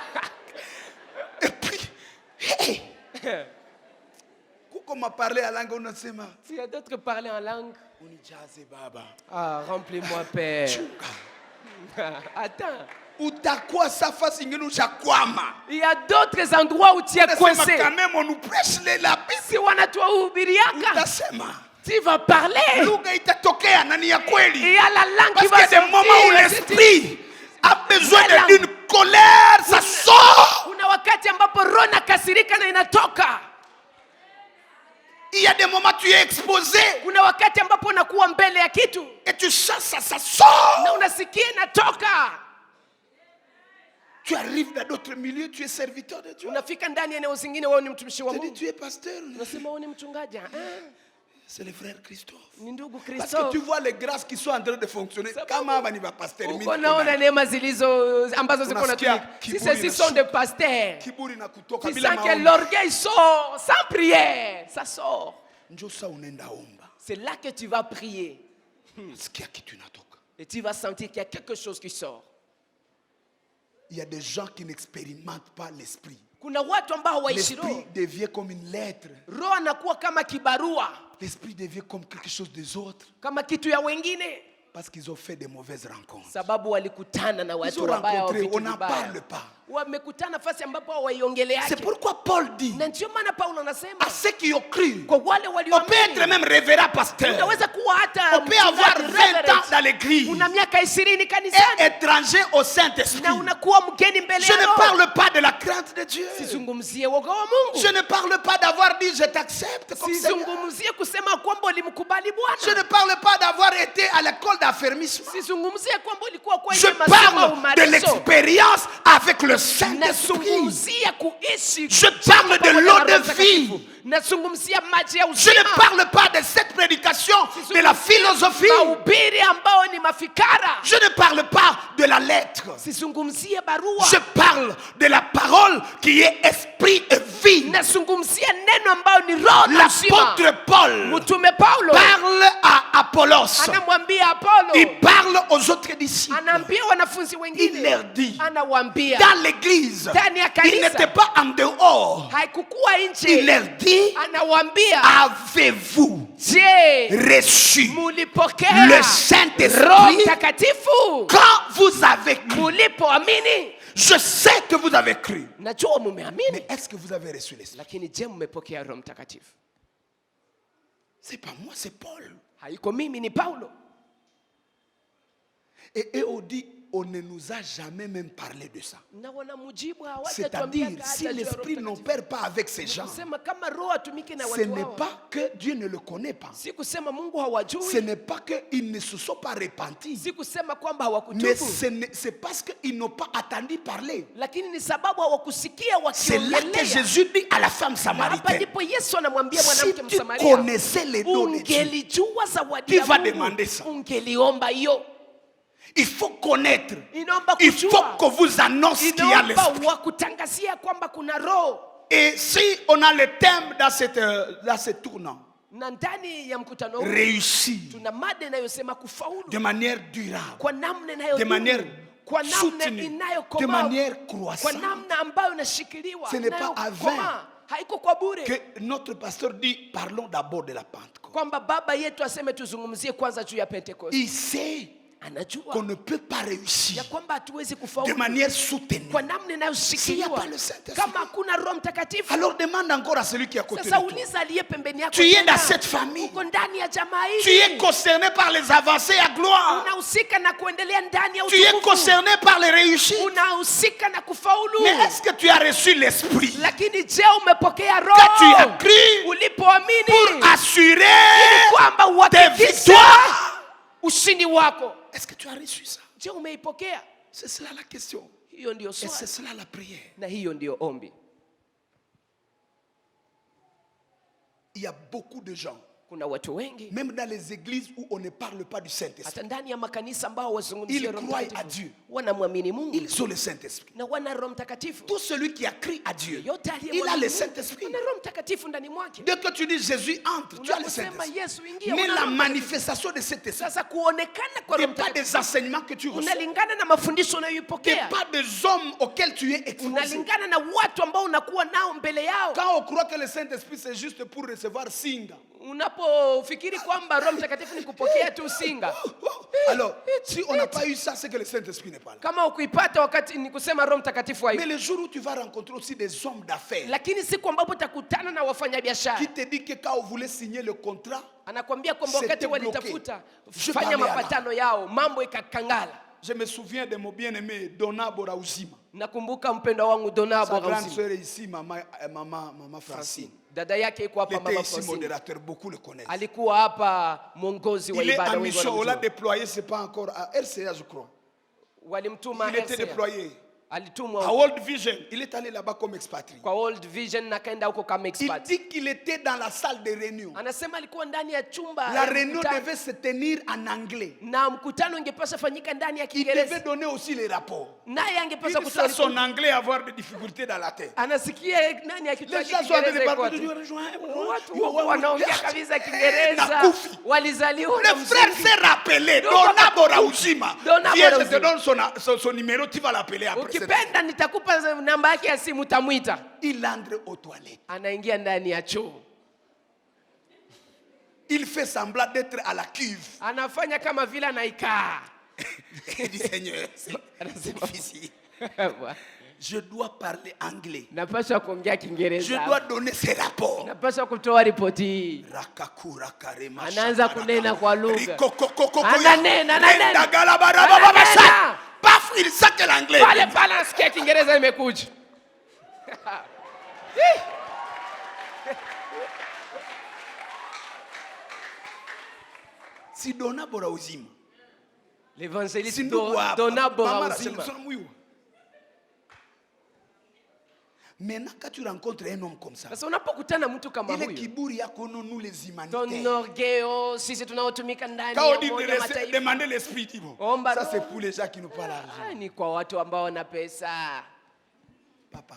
Et puis, hey. Kuko maparle ya langue unasema. S'il y a d'autres qui parlent en langue, Unijaze baba. ah, remplis-moi, Père. Chunga. Attends. Utakuwa safa singine ushakwama. Il y a d'autres endroits où tu es Unasema coincé. quand même on nous prêche la Bible. Si wanatuhubiriaka, Utasema. tu vas parler. Lugha itatokea na ni ya Il kweli. y a la langue Parce qui va qu'il y a des moments où sortir. l'esprit a besoin La langue. d'une colère, ça sort. Kuna wakati ambapo roho inakasirika na inatoka. Il y a des moments où tu es exposé Kuna wakati ambapo unakuwa mbele ya kitu et tu chasses ça, ça sort. na unasikia inatoka. Tu arrives dans d'autres milieux, tu es serviteur de Dieu. Unafika ndani ya eneo zingine, wewe ni mtumishi wa Tu dis Mungu. tu es pasteur. Unasema wewe ni mchungaji. C'est le frère Christophe. Ni ndugu Parce Kristo. que tu vois les grâces qui sont en train de fonctionner. Sababu- Kama hapa ni pasteur mimi. Uko naona neema zilizo ambazo ziko na Unasikia tumika. Si kiburi ceux-ci na sont des pasteurs. Kiburi na kutoka Tu bila sens que maombi. l'orgueil sort sans prière. Ça sort. Njo sa unaenda omba. C'est là que tu vas prier. Sikia kitu inatoka. Et tu vas sentir qu'il y a quelque chose qui sort. Il y a des gens qui n'expérimentent pas l'esprit. Kuna watu ambao hawaishi L'esprit roho. devient comme une lettre. Roho anakuwa kama kibarua, L'esprit devient comme quelque chose des autres. kama kitu ya wengine, Parce qu'ils ont fait des mauvaises rencontres. sababu walikutana na Ils watu ont wabaya wa rencontré, vitu on n'en vibaya. parle pas. Wamekutana nafasi ambapo hawaiongeleaje. C'est pourquoi Paul dit Na ndio maana Paulo anasema à ceux qui ont cru, kwa wale on peut être walioamini, même révérend pasteur. unaweza kuwa hata On peut avoir mchungaji, 20 ans reverend. dans l'église una miaka 20 et kanisani étranger au Saint-Esprit. na unakuwa mgeni mbele Je ya ne Roho. parle pas de la crainte de Dieu. Sizungumzie woga wa Mungu. Je ne parle pas d'avoir dit je t'accepte comme Seigneur. Sizungumzie kusema kwamba ulimkubali Bwana. Je ne parle pas d'avoir été à l'école d'affermissement. Sizungumzie kwamba ulikuwa kwa Je ile masomo parle de umalizo. l'expérience avec le Saint-Esprit. Nazungumzia kuishi. Je parle de l'eau de vie. Nazungumzia maji ya Je uzima. ne parle pas de cette prédication, de la philosophie. Mahubiri ambao ni mafikara. Je ne parle pas de la lettre. Sizungumzie barua. Je parle de la parole qui est esprit et vie. Nazungumzia neno ambao ni roho na uzima. L'apôtre Paul Mtume Paulo parle à Apollos. anamwambia Apollo, Il parle aux autres disciples. anaambia wanafunzi Il wengine, leur dit, anawaambia dans l'église, ndani ya il kanisa, n'était pas en dehors. haikukuwa Il nje. leur dit, Anawaambia, avez-vous je reçu mulipokea le Roho Saint-Esprit Mtakatifu quand vous avez cru? mulipoamini? Je sais que vous avez cru. Najua mumeamini, Mais est-ce que vous avez reçu l'Esprit? lakini je, mmepokea Roho Mtakatifu? C'est pas moi, c'est Paul. Haiko mimi, ni Paulo. Et on dit, on ne nous a jamais même parlé de ça. Na wanamujibu C'est-à-dire, hawajatuambia si l'Esprit n'opère pas avec ces gens, kusema kama Roho atumike na ce watu n'est hawa. pas que Dieu ne le connaît pas. Si kusema Mungu Ce hawajui, n'est pas qu'ils ne se sont pas repentis. si kusema kwamba Mais hawakutubu, c'est parce qu'ils n'ont pas attendu parler. lakini ni sababu hawakusikia C'est là que wakiongelea. Jésus dit à la femme Na hapa samaritaine, ndipo Yesu anamwambia si mwanamke tu Msamaria, connaissais les dons de Dieu, ungelijua zawadi tu ya vas Mungu, demander ça. ungeliomba hiyo. Il faut connaître. Inaomba Il faut kujua, qu'on vous annonce qu'il y a inaomba l'Esprit. wakutangazia kwamba kuna Roho. Et si on a le thème dans ce tournant, Na ndani ya mkutano huu réussir tuna mada inayosema kufaulu de manière durable, kwa namna de inayodumu, manière kwa namna soutenue, de inayokomaa, manière kwa croissante, namna ambayo inashikiliwa, Ce n'est pas à inayokomaa. Haiko kwa bure, que notre pasteur dit, parlons d'abord de la Pentecôte. kwamba baba yetu aseme tuzungumzie kwanza juu ya Pentecost. Il sait Anajua qu'on ne peut pas réussir ya kwamba hatuwezi de kufaulu manière soutenue. kwa namna S'il n'y a inayoshikiliwa pas le Saint-Esprit. kama hakuna Roho Mtakatifu. Alors demande encore à celui qui est à côté de Sasa toi. uliza aliye pembeni yako, Tu es tena. dans cette famille. Uko ndani ya jamaa Tu es hili, concerné par les avancées à gloire. unahusika na kuendelea ndani ya Tu es utukufu, concerné par les réussites. unahusika na kufaulu. Mais est-ce que tu as reçu l'Esprit Lakini je, umepokea que tu as Roho cru ulipoamini pour assurer ili kwamba tes uhakikishe victoires? ushindi wako? Est-ce que tu as reçu ça? Je, umeipokea? C'est cela la question. Hiyo ndio Et c'est swali cela la prière. na hiyo ndio ombi. Il y a beaucoup de gens, Kuna watu wengi même dans les églises où on ne parle pas du Saint-Esprit, hata ndani ya makanisa ambao wazungumzia ils Roho croient à Mtakatifu, Dieu. wanamwamini Mungu Ils ont le Saint-Esprit. na wana Roho Mtakatifu. Tout celui qui a cru à Dieu, Yote il a aliyemwamini le Mungu, Saint-Esprit. ana Roho Mtakatifu ndani mwake. Dès que tu dis Jésus entre, tu as le Unaposema Saint-Esprit. Yesu ingia, Mais una la Roho Mtakatifu. manifestation de cet esprit Sasa kuonekana kwa n'est Roho pas des Mtakatifu enseignements que tu reçois, unalingana na mafundisho n'est unayoipokea, pas des hommes auxquels tu es exposé. unalingana na watu ambao unakuwa nao mbele yao. Quand on croit que le Saint-Esprit c'est juste pour recevoir singa, Unapofikiri kwamba Roho Mtakatifu ni kupokea tu singa, alors si on n'a pas eu ça, c'est que le Saint-Esprit n'est pas là. kama ukuipata wakati ni kusema Roho Mtakatifu Mais haipo. le jour où tu vas rencontrer aussi des hommes d'affaires Lakini siku ambapo utakutana na wafanyabiashara, qui te dit que quand on voulait signer le contrat, anakwambia kwamba wakati C'était walitafuta Je fanya parlais mapatano yao, mambo ikakangala. je me souviens de mon bien-aimé Donna Boraouzima. Nakumbuka mpendwa wangu Donabo Sa grande Rausi, sœur est ici, maman Francine. dada yake iko Il hapa, était mama ici Francine. modérateur, beaucoup le connaissent. Alikuwa hapa mwongozi wa Il est ibada, en wengi mission, on l'a wanamjua. déployé, c'est pas encore à RCA, je crois. Walimtuma Il était RCA. déployé Alitumwa à huko World Vision. Il est allé là-bas comme expatrié. kwa World Vision na kaenda huko kama Il expert. dit qu'il était dans la salle de réunion. Anasema alikuwa ndani ya chumba La ya réunion mkutano, devait se tenir en anglais. na mkutano ungepaswa fanyika ndani ya Il devait Kiingereza, donner aussi les rapports. naye angepaswa Il kutoa sait son ripoti. anglais avoir des difficultés dans la tête. Anasikia nani akitoa Les gens sont en train de Kiingereza parler iko de wapi? Watu wako wanaongea kabisa Kiingereza, Nakufi. walizaliwa na Le frère mziki. s'est rappelé, Donc, Donna Boraouzima. Donna Viens, je te Boraouzima. donne son numéro, tu vas l'appeler après. Ukipenda nitakupa namba yake ya simu, utamwita. Il entre aux toilettes. Anaingia ndani ya choo, Il fait semblant d'être à la cuve. anafanya kama vile anaikaa. Il dit Seigneur, c'est difficile. Je dois parler anglais. napaswa kuongea Je Kiingereza, dois donner ces rapports. napaswa kutoa ripoti hii. Rakakura karema Anaanza shakaraka. kunena kwa lugha. Rikokokokoko ya. Ananena. Rendagalabarababasa. Ananena. Paf, il sait que l'anglais. Pale pale nasikia Kiingereza imekuja. Si dona bora uzima. L'évangéliste Si ndugu hapa. donna bora Mama uzima. anasema mwiwa. Maintenant quand tu rencontres un homme comme ça, Sasa unapokutana mtu kama ile huyu, kiburi yako nous les ton humanitaires. orgueil, sisi tunaotumika ndani Quand on ya dit Umoja wa de Mataifa, demander l'esprit, dit bon. Omba Ça roho. c'est pour les gens qui n'ont pas l'argent. ni kwa watu ambao wana pesa. Papa,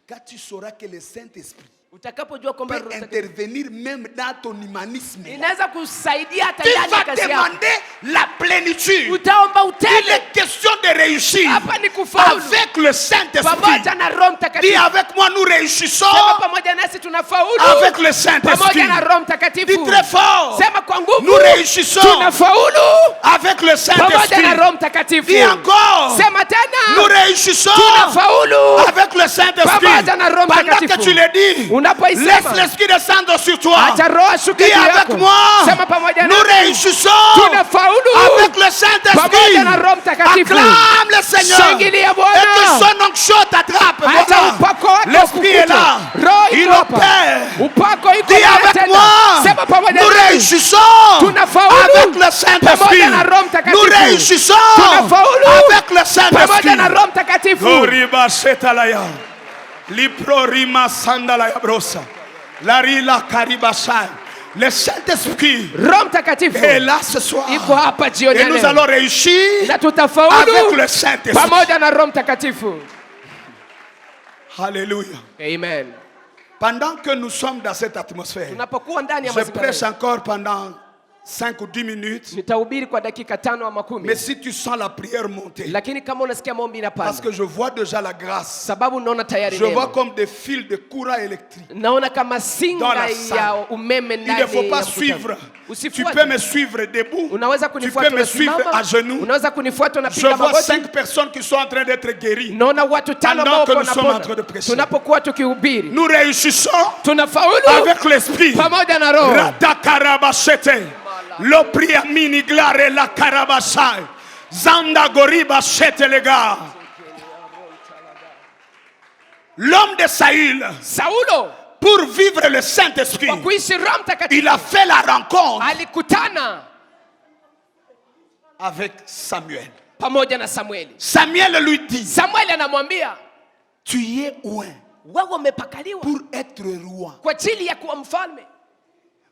quand tu sauras que le Saint-Esprit Utakapojua kwamba peut Roho Mtakatifu intervenir même dans ton humanisme, inaweza kusaidia hata tu ndani ya vas kazi yako. demander la plénitude. Utaomba Il utele est question de réussir hapa ni kufaulu avec le Saint-Esprit. pamoja na Roho Dis Mtakatifu. avec moi, nous réussissons Sema pamoja nasi tunafaulu avec le Saint-Esprit. pamoja na Roho Dis Mtakatifu. très fort. Sema kwa nguvu, Nous réussissons tunafaulu avec le pamoja Saint-Esprit. na Roho Mtakatifu. Dis encore. Sema Nous tena, réussissons tunafaulu avec le Saint-Esprit. pamoja na Roho Pendant que Mtakatifu. tu le dis, Unapoisema, laisse l'Esprit descendre sur toi. acha Roho ashuke Dis juu avec yako. moi. Sema pamoja Nous nami, réussissons tunafaulu avec le Saint-Esprit. pamoja na Roho Mtakatifu. Acclame le Seigneur. Shangilia Et Bwana. que son onction t'attrape. Acha Voilà. upako wako L'Esprit est là. ukukute. Roho Il iko hapa. opère. Upako iko Dis hapa avec tena. moi. Sema pamoja Nous nami, réussissons tunafaulu avec le Saint-Esprit. pamoja na Roho Mtakatifu. Nous réussissons Tunafaulu avec le Saint-Esprit. pamoja na Roho Mtakatifu. Goriba setalaya. Liprorima sandalaya brosa. Larila karibasai. Le Saint-Esprit Roho Mtakatifu est là ce soir. iko hapa jioni Et ya nous leo. allons réussir Na tutafaulu avec le Saint-Esprit. pamoja na Roho Mtakatifu. Alléluia. Amen. Pendant que nous sommes dans cette atmosphère, Tunapokuwa ndani ya je mazingira prêche haya, encore pendant 5 ou 10 minutes. nitahubiri kwa dakika 5 ama 10. Mais si tu sens la prière monter, Lakini kama unasikia maombi parce inapanda, que je vois déjà la grâce, sababu naona tayari je vois neema. comme des fils de courant électrique. Naona kama Dans singa la ya salle. umeme Il ndani ne faut pas ya suivre. mkutano. Tu Usifuate. peux me suivre debout. Unaweza Tu kunifuata peux me suivre unasimama, à genoux. unaweza kunifuata Je unapiga vois magoti. 5 personnes qui sont en train d'être guéries. Naona watu 5 Pendant ambao que nous sommes en train de wanapona. prêcher. Tunapokuwa tukihubiri, Nous réussissons tunafaulu avec l'Esprit. pamoja na Roho. Ratakarabashete. Lopriamini glare la karabashai. Zanda goriba shete les gars. L'homme de Saül, Saulo pour vivre le kwa Saint-Esprit, kuishi Roho Mtakatifu il a fait la rencontre alikutana avec Samuel. pamoja na Samueli. Samuel lui dit, Samueli anamwambia, tu y es loin wewe umepakaliwa pour être roi. kwa ajili ya kuwa mfalme.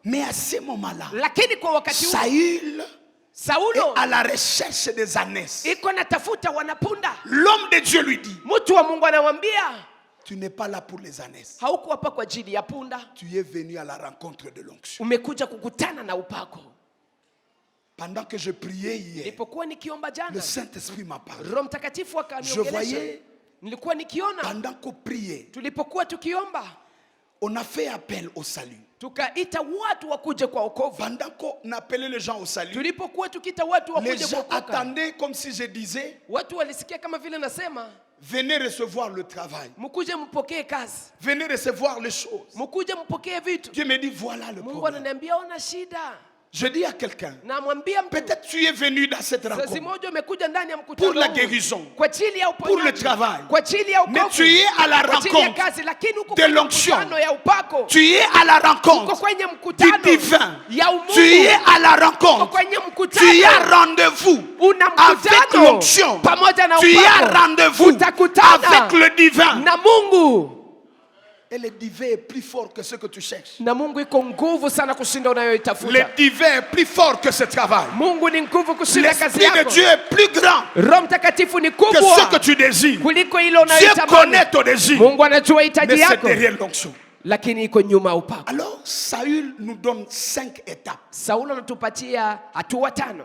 Mais à ce moment-là, Lakini kwa wakati huo Saül est Saulo à la recherche des ânesses. iko natafuta wanapunda. L'homme de Dieu lui dit, Mtu wa Mungu anamwambia, tu n'es pas là pour les ânesses. hauko hapa kwa ajili ya punda, Tu es venu à la rencontre de l'onction. umekuja kukutana na upako. Pendant que je priais hier, Nilipokuwa nikiomba le jana, Saint-Esprit m'a parlé. Roho Mtakatifu Je akaniongelesha. voyais, Nilikuwa nikiona pendant qu'on priait, tulipokuwa tukiomba, on a fait appel au salut. tukaita watu wakuje kwa wokovu. Pendant qu'on appelait les gens au salut, Tulipokuwa tukiita watu les wakuje gens kuokoka, attendaient comme si je disais, watu walisikia kama vile nasema, venez recevoir le travail. mkuje mpokee kazi, Venez recevoir les choses. mkuje mpokee vitu. Dieu me dit, voilà le Mungu problème. ananiambia ona shida. Je dis à quelqu'un, Namwambia mtu, peut-être tu es venu dans cette sasa rencontre moja umekuja ndani ya mkutano pour la huu guérison, kwa ajili ya pour le uponyaji, travail. kwa ajili ya Mais ukovu, tu es à la kwa ajili ya rencontre kazi, lakini uko de kwenye l'onction. mkutano ya upako, Tu es à la uko rencontre kwenye du mkutano divin. ya Tu umungu, es à la uko rencontre. kwenye Tu as mkutano, rendez-vous una avec mkutano l'onction. pamoja na Tu as upako, rendez-vous utakutana avec le divin. na Mungu, Et le divin est plus fort que ce que tu cherches. na Mungu iko nguvu sana kushinda Le unayoitafuta. divin est plus fort que ce travail. Mungu ni nguvu kushinda kazi L'Esprit de yako. Dieu est plus grand Roho Mtakatifu ni que ce kubwa que tu désires. kuliko ile Dieu unayotamani. connaît ton désir, Mungu anajua mais hitaji c'est yako, derrière l'onction. lakini iko nyuma ya upako. Alors, Saül nous donne 5 étapes. Saulo anatupatia hatua 5.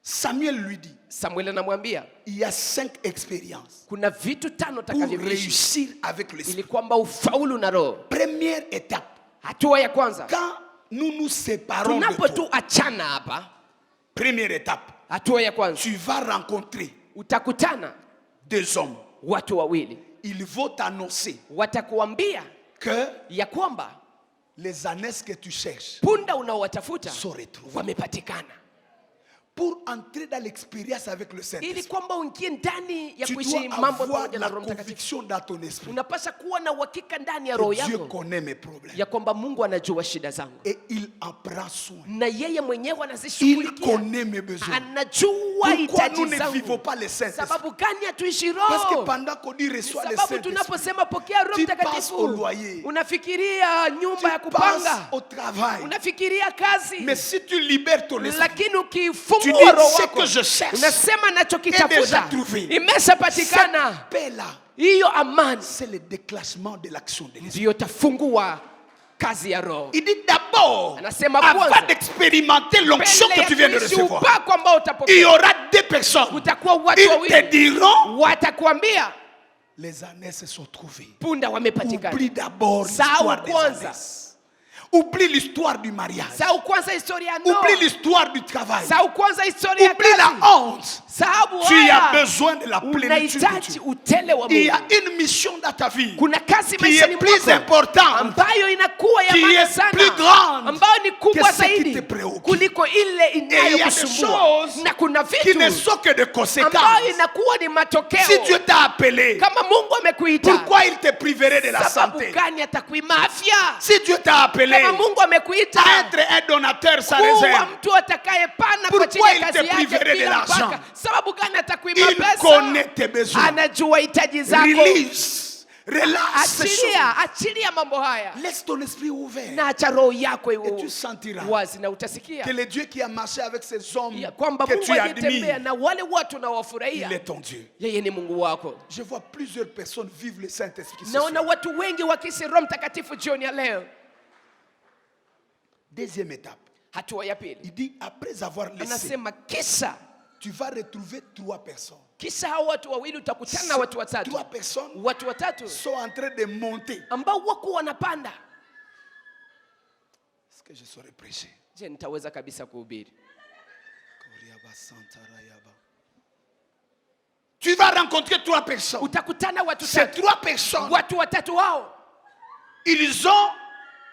Samuel lui dit, Samueli anamwambia il y a 5 expériences kuna vitu 5 pour utakavyoishi réussir avec l'Esprit. ili kwamba ufaulu na Roho. Première étape, Hatua ya kwanza, quand nous nous séparons de tunapo toi, tu achana hapa, première étape, hatua ya kwanza tu vas rencontrer utakutana des hommes watu wawili Ils vont t'annoncer watakuambia que ya kwamba les ânesses que tu cherches punda unaowatafuta sont retrouvées. wamepatikana. Pour entrer dans l'expérience avec le Ili Saint-Esprit, kwamba uingie ndani ya tu kuishi dois mambo avoir pamoja la na Roho Mtakatifu, conviction dans ton esprit unapaswa kuwa na uhakika ndani ya roho que Dieu yako connaît mes problèmes. ya kwamba Mungu anajua shida zangu Et il en prend soin. na yeye mwenyewe Il anazishughulikia. connaît mes besoins. Anajua Pourquoi hitaji nous ne zangu. vivons pas le Saint-Esprit? Sababu gani hatuishi Parce que roho? pendant qu'on dit reçois le Sababu Saint-Esprit, tunaposema pokea Roho tu penses Mtakatifu, au loyer, unafikiria nyumba ya tu penses kupanga, au travail. unafikiria kazi. Mais si tu libères ton esprit, Lakini tu ukifungua dis roho ce wako, que je cherche unasema est nachokitafuta déjà trouvé. imeshapatikana. Cette paix-là, Hiyo amani c'est le déclenchement de l'action de l'esprit. ndiyo tafungua kazi ya roho. Il dit d'abord, Anasema avant kwanza, d'expérimenter l'onction mbele que tu viens de ya kuishi recevoir, upako ambao il y utapokea, aura deux personnes. kutakuwa watu Ils te wawili diront, watakwambia les ânesses sont trouvées. punda wamepatikana. Oublie d'abord Sahau l'histoire des kwanza. ânesses. Oublie l'histoire du mariage. Sahau kwanza historia ya ndoa. Oublie l'histoire du travail. Sahau kwanza historia ya Oublie la kazi. honte. Sababu Tu as haya besoin de la plénitude de unahitaji Dieu. utele wa Il y a Mungu. une mission dans ta vie Kuna kazi qui maishani est plus mwako importante ambayo inakuwa ya qui maana est sana, plus grande ambayo ni kubwa que ce qui zaidi te préoccupe. kuliko ile et il y a des inayokusumbua. choses Na kuna qui ne vitu sont que des conséquences. ambayo inakuwa ni Si matokeo. Dieu t'a appelé, Kama Mungu amekuita, pourquoi il te priverait de la sababu santé? gani atakuima afya? Si Dieu t'a appelé Kama Mungu amekuita à être un donateur sans kuwa réserve, mtu atakayepana kwa Pourquoi ajili ya il te kazi yake priverait de bila l'argent? mpaka, sababu gani atakuima il pesa? connaît tes besoins. Anajua hitaji zako. Release, relax ces choses. Achilia mambo haya Laisse ton esprit ouvert. na acha roho yako Et tu sentiras wazi, na utasikia que le Dieu qui a marché avec ces hommes ya kwamba que Mungu tu aliyetembea admires, na wale watu il nawafurahia, est ton Dieu. yeye ni Mungu wako. Je vois plusieurs personnes vivre le Saint-Esprit. ce Naona soir. watu wengi wakisi Roho Mtakatifu jioni ya leo. Deuxième étape. Hatua ya pili, Il dit, après avoir laissé, anasema kisha tu vas retrouver trois personnes. hao watu wawili utakutana na watu watatu. Trois personnes Watu watatu sont en train de monter. ambao wako wanapanda. Est-ce que je saurais prêcher? Je, nitaweza kabisa kuhubiri? Tu vas rencontrer trois personnes. Utakutana watu Ces tatu. trois personnes, Watu watatu hao ils ont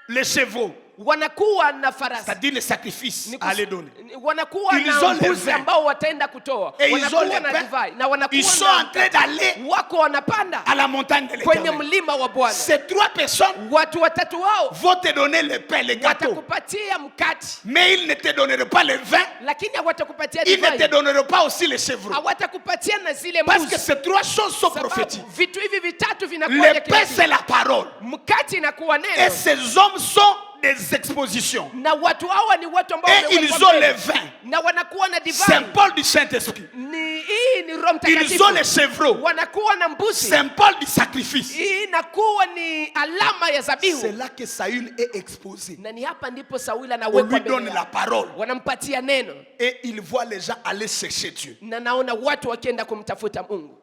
les chevaux, wanakuwa na farasi, c'est-à-dire les sacrifices Ni à aller donner. wanakuwa Ils na ont les mbuzi vins. ambao wataenda kutoa, Et ils ont wanakuwa les na pains. divai na Ils wanakuwa sont en train d'aller wako wanapanda à la montagne de kwenye l'Éternel. mlima wa Bwana. Ces trois personnes Watu watatu hao vont te donner le pain, les gâteaux. watakupatia mkate, Mais ils ne te donneront pas le vin. lakini hawatakupatia Ils ne te divai, donneront pas aussi les chevreaux. hawatakupatia na zile Parce que mbuzi. ces trois choses sont Sababu prophétiques. vitu hivi vitatu vinakuwa Le vya pain, kinabii. c'est la parole. Mkate inakuwa Et neno, ces hommes sont des expositions. na watu hawa ni watu ambao Et wamewekwa ils ont mbele. le vin. Na wanakuwa na divai. Symbole du Saint-Esprit. Hii ni Roho Ils Mtakatifu. ont les chevreaux. Wanakuwa na mbuzi. Symbole du sacrifice. Hii inakuwa ni alama ya C'est zabihu. là que Saül est exposé. Na ni hapa ndipo Sauli On anawekwa lui mbele donne yao. la parole. Wanampatia neno, Et il voit les gens aller chercher Dieu. na naona watu wakienda kumtafuta Mungu.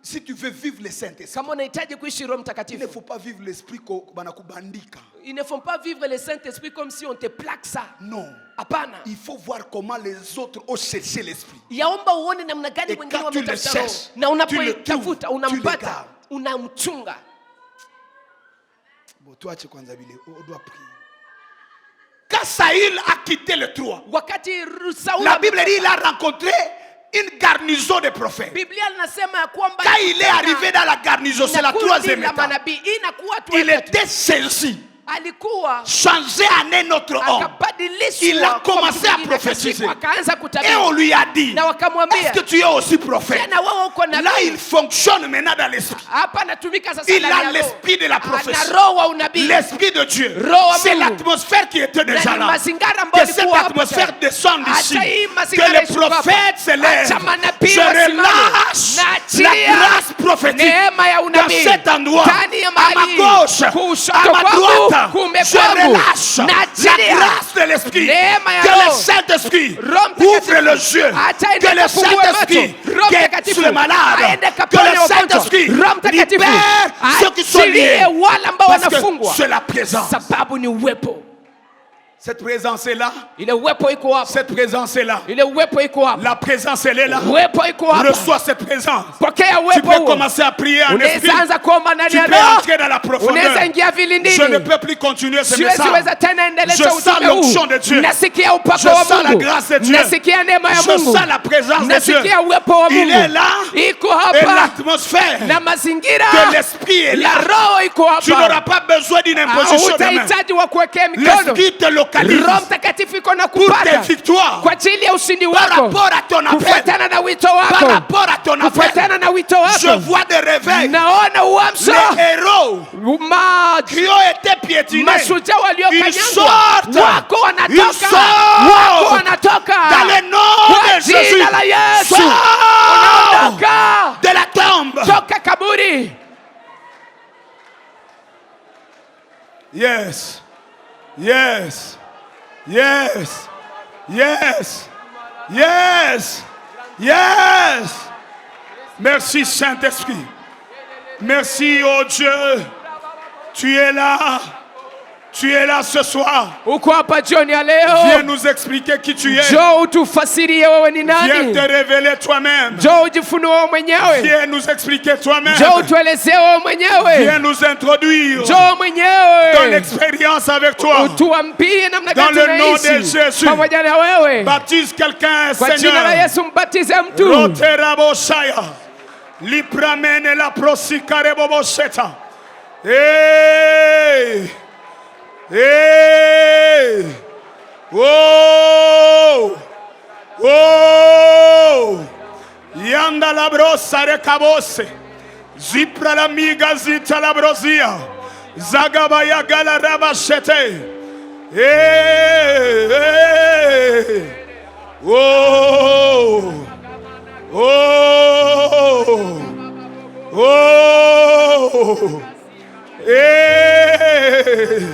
Si tu veux vivre le Saint-Esprit, Kama unahitaji kuishi Roho il ne Mtakatifu, faut pas vivre l'esprit banakubandika. il ne faut pas vivre le Saint-Esprit comme si on te plaque ça. Non. Hapana. Il faut voir comment les autres ont cherché l'esprit. Yaomba uone namna gani Et wengine quand tu le wametafuta Roho. cherches, Na tu le unapoitafuta trouves, tu le unampata, gardes. unamchunga. Bon, toi, tu dois prier. Quand Saül a quitté le trône, Wakati Sauli la Bible dit qu'il a rencontré une garnison de prophètes. Biblia linasema ya kwamba Quand il est arrivé dans la garnison, c'est la troisième la étape. manabii inakuwa tu Il était saisi, alikuwa changé en un autre homme. akabadilishwa. Il a kwa commencé mtu à mwingine prophétiser. katika, akaanza Et kutabiri. on lui a dit, Na wakamwambia, est-ce que tu es aussi prophète? tena wewe uko nabii? Là, il fonctionne maintenant dans l'esprit. Hapa anatumika sasa Il ndani a ya roho. l'esprit de la prophétie. Ana roho wa unabii. L'esprit de Dieu. Roho wa C'est Mungu. l'atmosphère qui était déjà Na ni là. mazingara ambayo Que cette ilikuwa hapa atmosphère sasa. descende ici. Acha hii Que mazingara les ishuke hapa. prophètes se lèvent. Acha manabii Je wasimame. relâche Na la achilia grâce prophétique neema ya dans unabii cet endroit. ndani ya À ma mahali. gauche, Kushoto à ma kwangu, droite. kuume Je kwangu. relâche Na la achilia grâce de l'esprit. neema ya Que le roho. Saint-Esprit Roho Mtakatifu. ouvre les yeux. Acha Que ende le kafungue Saint-Esprit macho. Roho guette Mtakatifu. les malades. Aende Que kaponye le wagonjwa. Saint-Esprit Roho Mtakatifu. libère ceux qui sont liés. Achilie wale ambao Parce que wanafungwa. c'est la présence. Sababu ni uwepo. Cette présence est là. Ile uwepo iko hapa. Cette présence est là. Ile uwepo iko hapa. La présence elle est là. Uwepo iko hapa. Reçois cette présence. Pokea Tu uwepo peux huo. commencer à prier en esprit. Unaweza anza kuomba ndani Tu ya peux roho. entrer dans la profondeur. Unaweza ingia vilindini. Je ne peux plus continuer ce Siwezi message. weza tena Je endeleza sens ujumbe l'onction huu. de Dieu. Nasikia upako Je wa sens la Mungu. grâce de Dieu. Nasikia neema ya Je Mungu. sens la présence de Dieu. Nasikia uwepo wa Il est Mungu. là. Iko Et hapa. l'atmosphère Na mazingira de l'esprit est là. ya roho iko Tu n'auras hapa. pas besoin d'une imposition de main. Hutahitaji wa kuwekea mikono. L'esprit te localise Roho Mtakatifu iko na pour tes kupata victoires. kwa ajili ya ushindi Par wako. rapport à ton appel. Kufuatana na wito Par wako. rapport à ton appel. Kufuatana na wito Je wako. vois des réveils. Naona uamsho. Les héros qui ont été piétinés. Mashujaa Ils waliokanyangwa sortent. wako Ils wanatoka. sortent. Wako wanatoka. Dans le nom Kwa de Jésus. jina la Yesu. Sors Ondoka. de la tombe. Toka kaburi. Yes. Yes. Yes. Yes. Yes. Yes. Merci Saint-Esprit. Merci, oh Dieu. Tu es là. Tu es là ce soir. Uko hapa jioni ya Viens leo. nous expliquer qui tu es. Njoo utufasirie wewe ni Viens nani. te révéler toi-même. Njoo ujifunue wewe mwenyewe. Viens nous expliquer toi-même. Njoo utuelezee wewe mwenyewe. Viens nous introduire Njoo dans mwenyewe. l'expérience avec toi. Utuambie namna Dans gani le nom de tunaishi Jésus. pamoja na wewe. Baptise quelqu'un, Kwa jina la Seigneur. Yesu mbatize mtu. Roterabosaya. Lipramene la prosikarebobosheta. Hey! Hey! Oh! Oh! Yanda la brosa recabose. Zipra la miga zita la brosia. Zagabaya gala rabashete. Hey! Hey! Oh! Oh! Oh! Hey!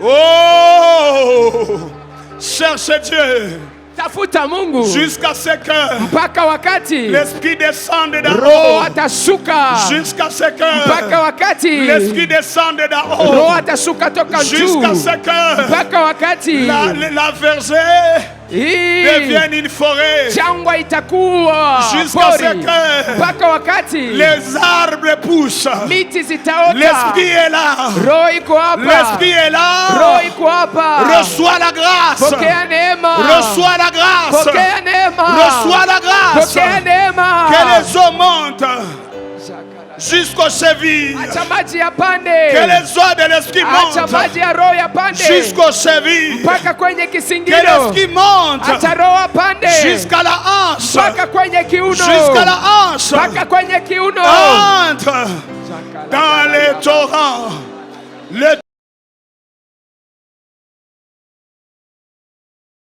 Oh! Cherche Dieu Tafuta Mungu jusqu'à ce que mpaka wakati l'esprit descende d'en Roho haut. atashuka, Jusqu'à ce mpaka que wakati l'esprit descende d'en Roho haut. atashuka toka juu, Jusqu'à ce que mpaka wakati la vergée hii devienne une forêt. jangwa itakuwa Jusqu'à ce pori, que mpaka wakati les arbres poussent. miti zitaota. L'esprit est là. Roho iko hapa, L'esprit est Roho là. iko hapa. Reçois la grâce. Pokea neema, Reçois la grâce. pokea neema, Reçois la grâce. pokea neema. Que les eaux montent jusqu'aux chevilles. Acha maji ya Que pande, les eaux de l'esprit acha montent maji ya roho ya pande jusqu'aux chevilles. mpaka kwenye Que kisingiro, l'esprit monte acha roho apande jusqu'à la hanche. mpaka kwenye kiuno, Jusqu'à la hanche. mpaka kwenye kiuno. Entre dans les torrents. Le